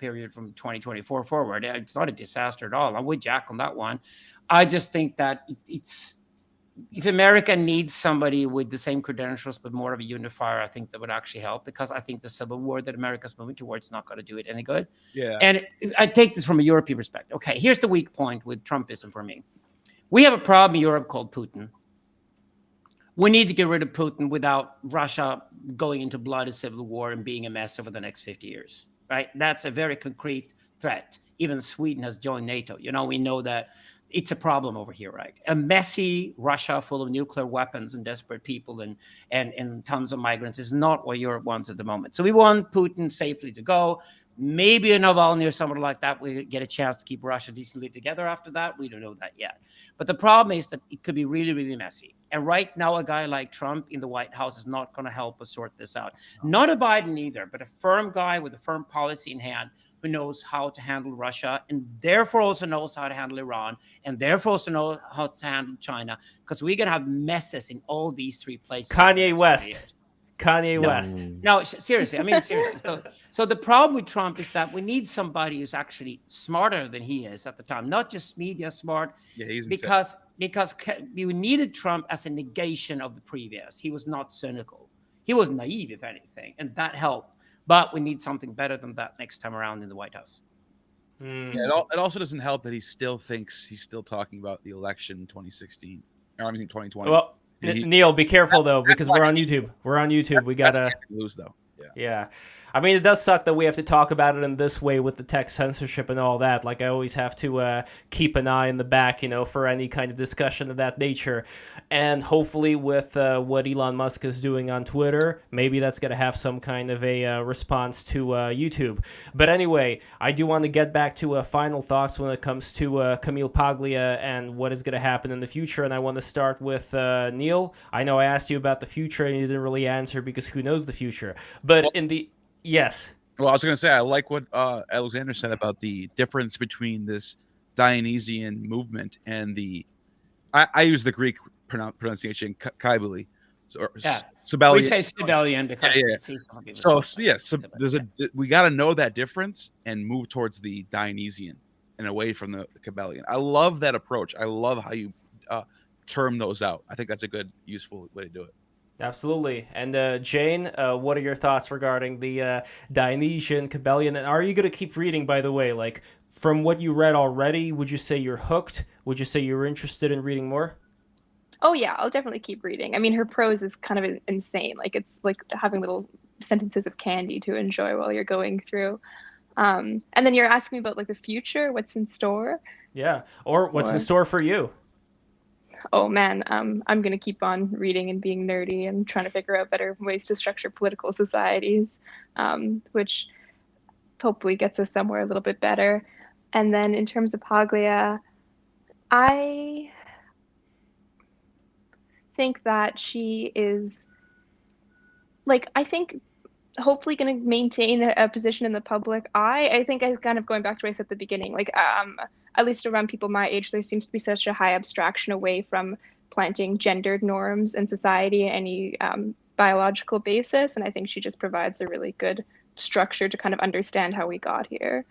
period from 2024 forward. It's not a disaster at all. I'm with Jack on that one. I just think that if America needs somebody with the same credentials but more of a unifier, I think that would actually help, because I think the civil war that America's moving towards is not going to do it any good. Yeah. And I take this from a European perspective. Okay, here's the weak point with Trumpism for me. We have a problem in Europe called Putin. We need to get rid of Putin without Russia going into bloody civil war and being a mess over the next 50 years, right? That's a very concrete threat. Even Sweden has joined NATO. We know that it's a problem over here, right? A messy Russia full of nuclear weapons and desperate people and tons of migrants is not what Europe wants at the moment. So we want Putin safely to go. Maybe a Navalny or someone like that will get a chance to keep Russia decently together after that. We don't know that yet. But the problem is that it could be really, really messy. And right now, a guy like Trump in the White House is not going to help us sort this out. Not a Biden either, but a firm guy with a firm policy in hand who knows how to handle Russia and therefore also knows how to handle Iran and therefore also knows how to handle China, because we're going to have messes in all these three places. Kanye West. No, seriously. I mean, seriously. So the problem with Trump is that we need somebody who's actually smarter than he is at the time, not just media smart. Yeah, he's because we needed Trump as a negation of the previous. He was not cynical. He was naive, if anything, and that helped. But we need something better than that next time around in the White House. Yeah, it also doesn't help that he still thinks he's still talking about the election in 2016. Or I mean 2020. Well, Neil, be careful though, because we're on YouTube. We gotta lose though. Yeah. I mean, it does suck that we have to talk about it in this way with the tech censorship and all that. Like, I always have to keep an eye in the back, for any kind of discussion of that nature. And hopefully with what Elon Musk is doing on Twitter, maybe that's going to have some kind of a response to YouTube. But anyway, I do want to get back to final thoughts when it comes to Camille Paglia and what is going to happen in the future. And I want to start with Neil. I know I asked you about the future and you didn't really answer because who knows the future. But Yes. Well, I was going to say, I like what Alexander said about the difference between this Dionysian movement and I use the Greek pronunciation, Kybali. Sibelian. We say Siberian because we got to know that difference and move towards the Dionysian and away from the Kybalion. I love that approach. I love how you term those out. I think that's a good, useful way to do it. Absolutely. And Jane, what are your thoughts regarding the Dionysian, Kybalion? And are you going to keep reading, by the way? Like, from what you read already, would you say you're hooked? Would you say you're interested in reading more? Oh, yeah, I'll definitely keep reading. I mean, her prose is kind of insane. Like, it's like having little sentences of candy to enjoy while you're going through. And then you're asking me about, like, the future, what's in store? Yeah, or what's in store for you? Oh man, I'm going to keep on reading and being nerdy and trying to figure out better ways to structure political societies, which hopefully gets us somewhere a little bit better. And then in terms of Paglia, I think that she is, like, I think hopefully going to maintain a position in the public eye. I think I kind of going back to what I said at the beginning, like, at least around people my age, there seems to be such a high abstraction away from planting gendered norms in society, any biological basis. And I think she just provides a really good structure to kind of understand how we got here.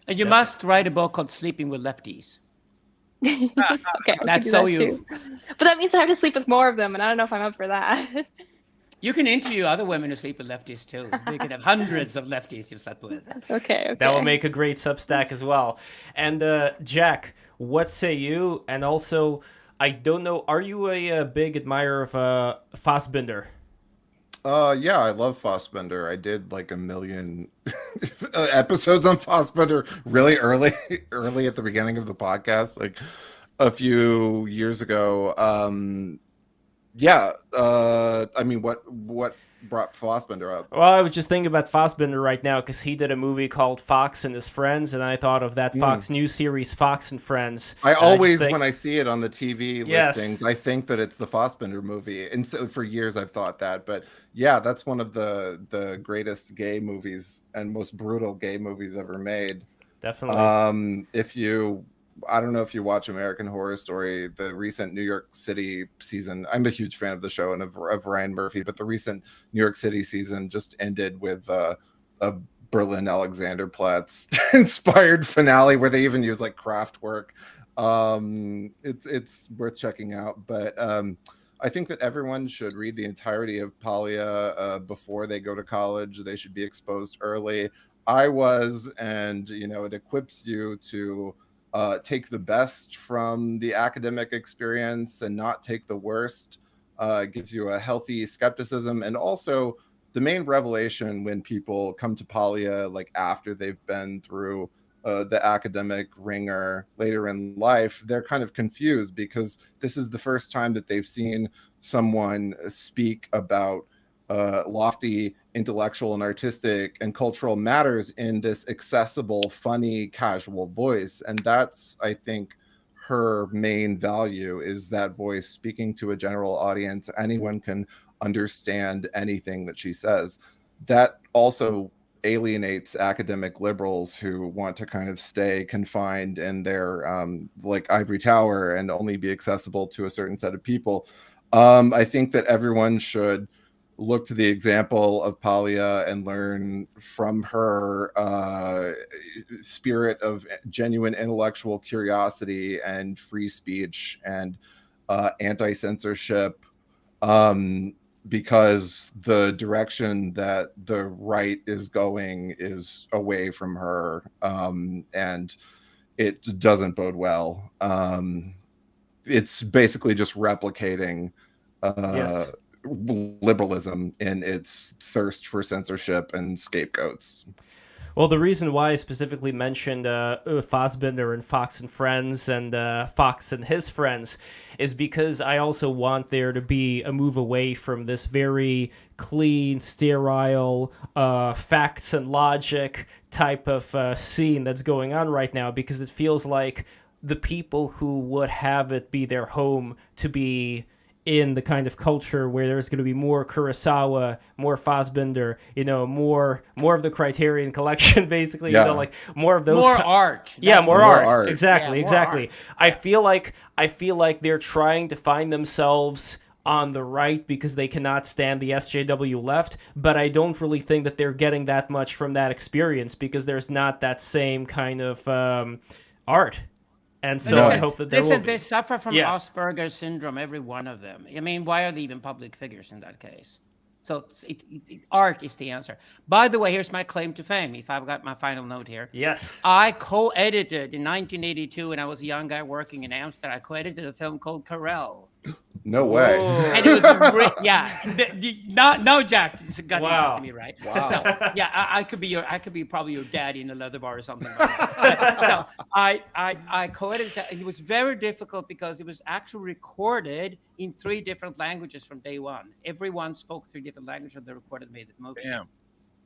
And you must write a book called Sleeping with Lefties. Okay, that's so you. But that means I have to sleep with more of them, and I don't know if I'm up for that. You can interview other women who sleep with lefties too. So you can have hundreds of lefties you've slept with. Okay. That will make a great Substack as well. And Jack, what say you? And also, I don't know, are you a big admirer of Fassbinder? Yeah, I love Fassbinder. I did like 1 million episodes on Fassbinder really early at the beginning of the podcast. Like, a few years ago. Yeah. I mean, what brought Fassbender up? Well, I was just thinking about Fassbender right now because he did a movie called Fox and His Friends, and I thought of that Fox News series, Fox and Friends. I and always, think, when I see it on the TV Yes. listings, I think that it's the Fassbender movie. And so for years I've thought that. But yeah, that's one of the greatest gay movies and most brutal gay movies ever made. Definitely. I don't know if you watch American Horror Story, the recent New York City season. I'm a huge fan of the show and of Ryan Murphy, but the recent New York City season just ended with a Berlin Alexanderplatz inspired finale where they even use like craft work. It's worth checking out. But I think that everyone should read the entirety of Paglia before they go to college. They should be exposed early. I was, and it equips you to take the best from the academic experience and not take the worst. It gives you a healthy skepticism. And also the main revelation when people come to Paglia, like after they've been through the academic ringer later in life, they're kind of confused because this is the first time that they've seen someone speak about lofty intellectual and artistic and cultural matters in this accessible, funny, casual voice. And that's, I think, her main value, is that voice speaking to a general audience. Anyone can understand anything that she says. That also alienates academic liberals who want to kind of stay confined in their like ivory tower and only be accessible to a certain set of people. I think that everyone should look to the example of Paglia and learn from her spirit of genuine intellectual curiosity and free speech and anti-censorship, because the direction that the right is going is away from her, and it doesn't bode well. It's basically just replicating Yes. liberalism in its thirst for censorship and scapegoats. Well, the reason why I specifically mentioned Fassbender and Fox and Friends and Fox and His Friends is because I also want there to be a move away from this very clean, sterile, facts and logic type of scene that's going on right now, because it feels like the people who would have it be their home to be in the kind of culture where there's going to be more Kurosawa, more Fassbender, more of the Criterion Collection, basically, like more of those art. Yeah, more more art. art. Exactly. Art. I feel like they're trying to find themselves on the right because they cannot stand the SJW left, but I don't really think that they're getting that much from that experience because there's not that same kind of art. And so I hope that there will be. They suffer from Yes. Asperger's syndrome, every one of them. I mean, why are they even public figures in that case? So art is the answer. By the way, here's my claim to fame, if I've got my final note here. Yes. I co-edited in 1982 when I was a young guy working in Amsterdam. I co-edited a film called Carell. No way. And it was no, Jack, it's got interest in me, right? Wow. So I could be probably your daddy in a leather bar or something like that. So I co-edited that, and it was very difficult because it was actually recorded in 3 different languages from day one. Everyone spoke 3 different languages when they recorded and made the movie. Damn.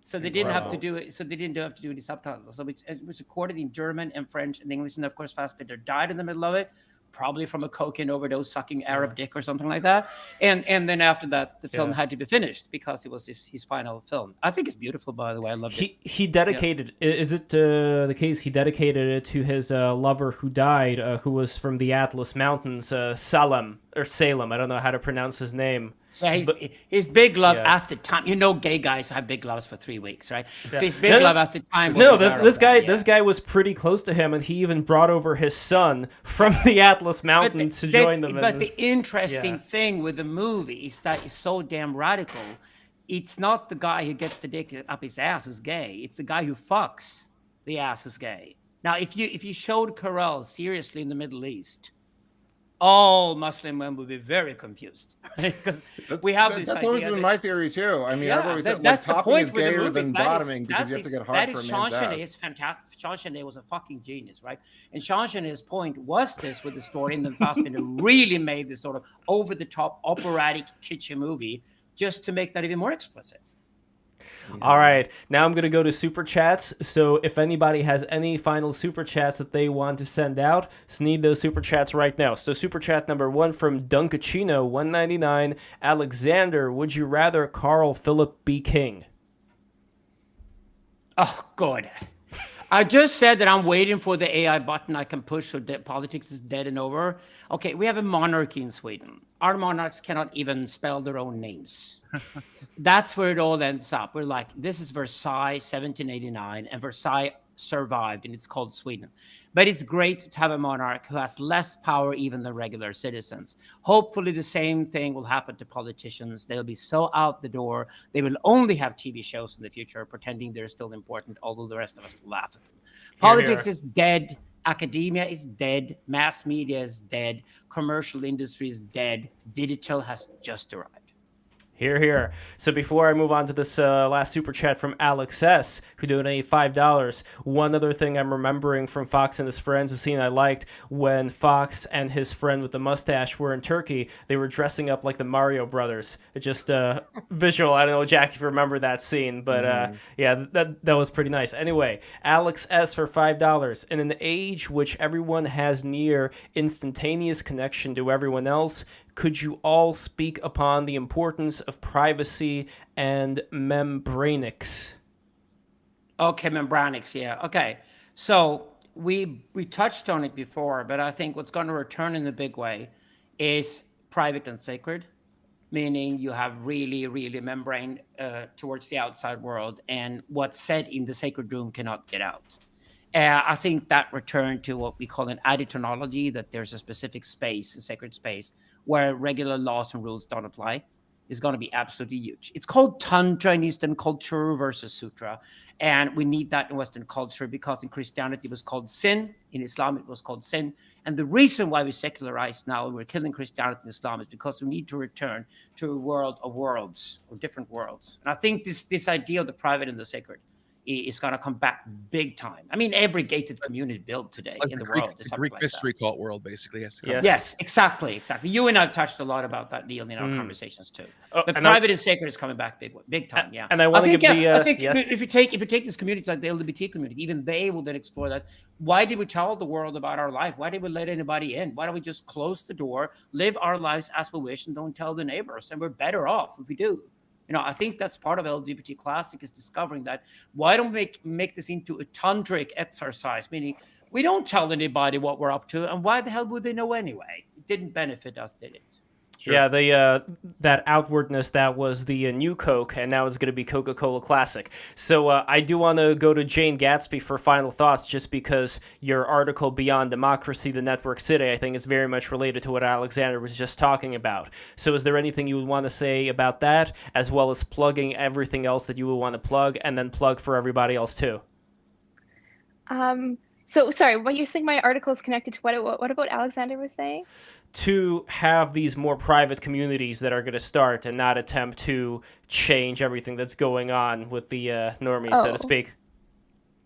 So they didn't have to do it. So they didn't have to do any subtitles. So it was recorded in German and French and English, and of course Fassbender died in the middle of it, probably from a cocaine overdose, sucking Arab dick or something like that. And then after that, the film had to be finished because it was his final film. I think it's beautiful, by the way. I loved it. He dedicated. Is it the case he dedicated it to his lover who died, who was from the Atlas Mountains, Salem? I don't know how to pronounce his name. Yeah, his big love at the time. Gay guys have big loves for 3 weeks, right? Yeah. So his big love at the time. This guy was pretty close to him, and he even brought over his son from the Atlas Mountain to join them. But the interesting thing with the movie is that it's so damn radical. It's not the guy who gets the dick up his ass is gay. It's the guy who fucks the ass is gay. Now, if you showed Carell seriously in the Middle East, all Muslim men would be very confused, because we have this That's idea always been that, my theory too. I mean, I've always said like that's the topping is point with the gayer movie. than That bottoming because you have to get hard for a Sean man's Chenet ass. is fantastic. Sean Chenet was a fucking genius, right? And Sean Chenet's point was this with the story, and then Fassbinder really made this sort of over-the-top operatic kitchen movie just to make that even more explicit. All right, now I'm going to go to Super Chats. So if anybody has any final Super Chats that they want to send out, need those Super Chats right now. So Super Chat number 1 from Dunkachino, 199. Alexander, would you rather Carl Philip be king? Oh, God. I just said that I'm waiting for the AI button I can push so that politics is dead and over. Okay, we have a monarchy in Sweden. Our monarchs cannot even spell their own names. That's where it all ends up. We're like, this is Versailles 1789, and Versailles survived, and it's called Sweden. But it's great to have a monarch who has less power even than regular citizens. Hopefully the same thing will happen to politicians. They'll be so out the door. They will only have TV shows in the future pretending they're still important, although the rest of us laugh at them. Politics is dead. Academia is dead. Mass media is dead. Commercial industry is dead. Digital has just arrived. Here, here. So before I move on to this last super chat from Alex S., who donated $5, one other thing I'm remembering from Fox and his friends, a scene I liked, when Fox and his friend with the mustache were in Turkey, they were dressing up like the Mario Brothers. It just visual. I don't know, Jack, if you remember that scene, but yeah, that was pretty nice. Anyway, Alex S. for $5. In an age which everyone has near instantaneous connection to everyone else, could you all speak upon the importance of privacy and membranics? Okay, membranics, yeah. Okay, so we touched on it before, but I think what's going to return in a big way is private and sacred, meaning you have really, really membrane towards the outside world, and what's said in the sacred room cannot get out. I think that return to what we call an aditonology, that there's a specific space, a sacred space, where regular laws and rules don't apply, is going to be absolutely huge. It's called Tantra in Eastern culture versus Sutra. And we need that in Western culture because in Christianity it was called sin. In Islam it was called sin. And the reason why we secularize now and we're killing Christianity and Islam is because we need to return to a world of worlds, or different worlds. And I think this idea of the private and the sacred is going to come back big time. I mean, every gated community built today Like in the Greek, world is the something Greek like mystery that. cult world basically has to come. Yes. Yes, exactly. You and I have touched a lot about that, Neil, in our conversations too. But and private and sacred is coming back big time. Yeah, and I want to give I the think yes. if you take these communities like the LGBT community, even they will then explore that. Why did we tell the world about our life? Why did we let anybody in? Why don't we just close the door, live our lives as we wish, and don't tell the neighbors? And we're better off if we do. You know, I think that's part of LGBT Classic, is discovering that. Why don't we make this into a tantric exercise, meaning we don't tell anybody what we're up to, and why the hell would they know anyway? It didn't benefit us, did it? Sure. Yeah, that outwardness, that was the new Coke, and now it's going to be Coca-Cola Classic. So I do want to go to Jane Gatsby for final thoughts, just because your article, Beyond Democracy, the Network City, I think is very much related to what Alexander was just talking about. So is there anything you would want to say about that, as well as plugging everything else that you would want to plug, and then plug for everybody else too? So sorry, what you think my article is connected to what about Alexander was saying? To have these more private communities that are going to start and not attempt to change everything that's going on with the normies, so to speak.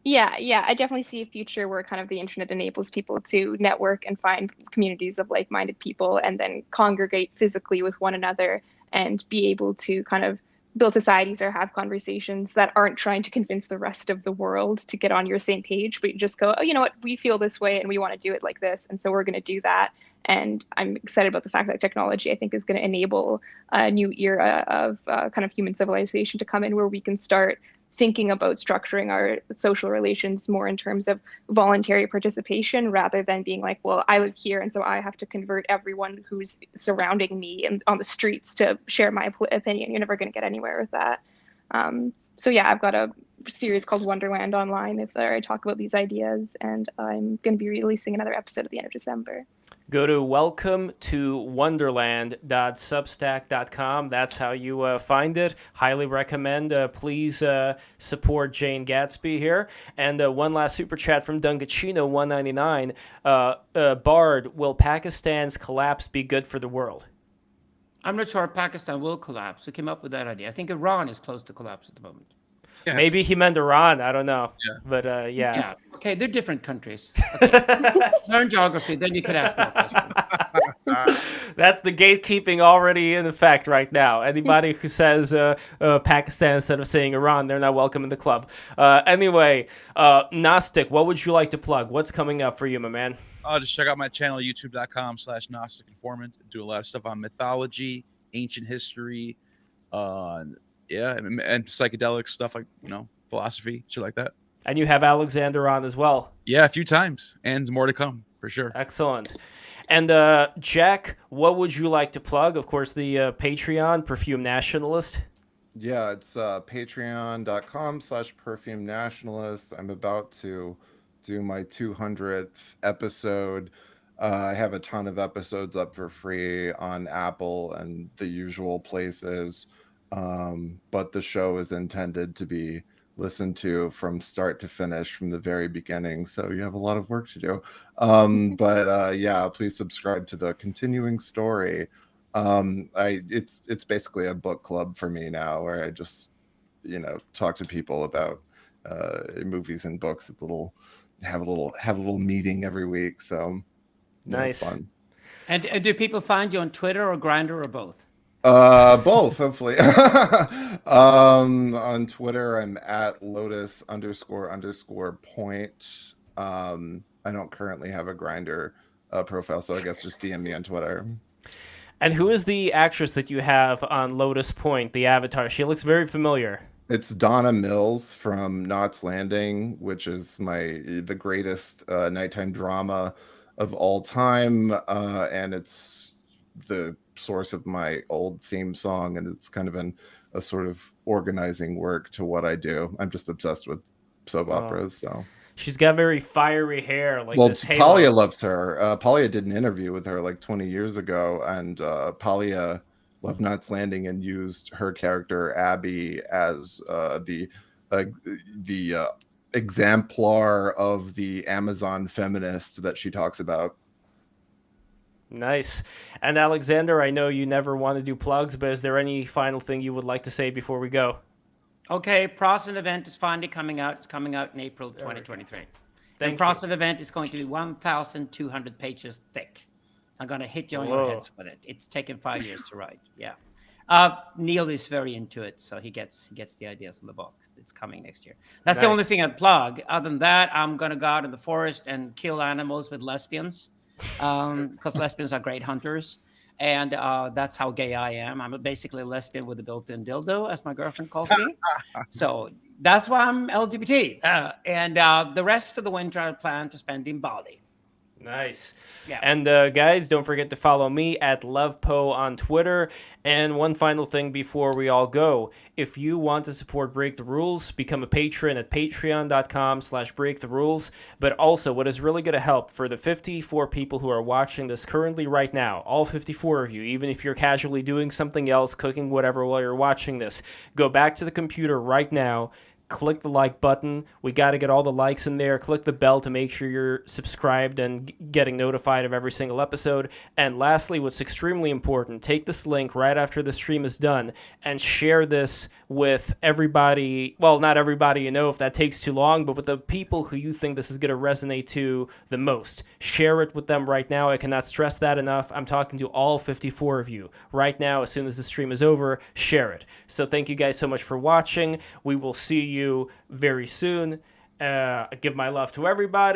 Yeah, I definitely see a future where kind of the internet enables people to network and find communities of like-minded people and then congregate physically with one another and be able to kind of build societies or have conversations that aren't trying to convince the rest of the world to get on your same page, but you just go, oh, you know what, we feel this way and we want to do it like this, and so we're going to do that. And I'm excited about the fact that technology, I think, is going to enable a new era of kind of human civilization to come in, where we can start thinking about structuring our social relations more in terms of voluntary participation, rather than being like, well, I live here, and so I have to convert everyone who's surrounding me and on the streets to share my opinion. You're never going to get anywhere with that. so yeah, I've got a series called Wonderland online where I talk about these ideas, and I'm going to be releasing another episode at the end of December. Go to welcometowonderland.substack.com. That's how you find it. Highly recommend. Please support Jane Gatsby here. And one last super chat from Dungachino 199. Bard, will Pakistan's collapse be good for the world? I'm not sure Pakistan will collapse. Who came up with that idea? I think Iran is close to collapse at the moment. Yeah. Maybe he meant Iran. I don't know. Yeah. But yeah. Yeah. Okay, they're different countries. Okay. Learn geography, then you could ask more questions. That's the gatekeeping already in effect right now. Anybody who says Pakistan instead of saying Iran, they're not welcome in the club. Anyway, Gnostic, what would you like to plug? What's coming up for you, my man? Just check out my channel, youtube.com/Gnostic Informant. Do a lot of stuff on mythology, ancient history, and psychedelic stuff like, philosophy, shit like that. And you have Alexander on as well. Yeah, a few times, and more to come for sure. Excellent. And Jack, what would you like to plug? Of course, the Patreon, Perfume Nationalist. Yeah, it's patreon.com/Perfume Nationalist. I'm about to do my 200th episode. I have a ton of episodes up for free on Apple and the usual places. But the show is intended to be listened to from start to finish from the very beginning. So you have a lot of work to do. But yeah, please subscribe to the continuing story. It's basically a book club for me now, where I just, talk to people about movies and books. Have a little meeting every week. So nice. It's fun. And do people find you on Twitter or Grindr or both? Both, hopefully. On Twitter, I'm at Lotus__point. I don't currently have a Grindr profile, so I guess just DM me on Twitter. And who is the actress that you have on Lotus Point, the avatar? She looks very familiar. It's Donna Mills from Knots Landing, which is the greatest nighttime drama of all time, and it's the source of my old theme song, and it's kind of a sort of organizing work to what I do. I'm just obsessed with soap operas, so. She's got very fiery hair, like well, this halo. Paglia loves her. Paglia did an interview with her like 20 years ago, and Paglia loved Knots Landing and used her character Abby as the exemplar of the Amazon feminist that she talks about. Nice. And Alexander, I know you never want to do plugs, but is there any final thing you would like to say before we go? Okay, Proselyte event is finally coming out. It's coming out in April 2023. The Proselyte event is going to be 1,200 pages thick. I'm going to hit you on your heads with it. It's taken 5 years to write. Yeah. Neil is very into it, so he gets the ideas in the book. It's coming next year. That's the only thing I'd plug. Other than that, I'm going to go out in the forest and kill animals with lesbians, because lesbians are great hunters. And that's how gay I am. I'm basically a lesbian with a built-in dildo, as my girlfriend calls me. So that's why I'm LGBT. And the rest of the winter I plan to spend in Bali. Nice. Yeah. And guys, don't forget to follow me at LevPo on Twitter. And one final thing before we all go. If you want to support Break the Rules, become a patron at patreon.com/breaktherules. But also, what is really going to help for the 54 people who are watching this currently right now, all 54 of you, even if you're casually doing something else, cooking, whatever, while you're watching this, go back to the computer right now. Click the like button. We got to get all the likes in there. Click the bell to make sure you're subscribed and getting notified of every single episode. And lastly, what's extremely important, take this link right after the stream is done and share this with everybody. Well, not everybody, if that takes too long, but with the people who you think this is going to resonate to the most. Share it with them right now. I cannot stress that enough. I'm talking to all 54 of you right now. As soon as the stream is over, share it. So thank you guys so much for watching. We will see you very soon. Give my love to everybody.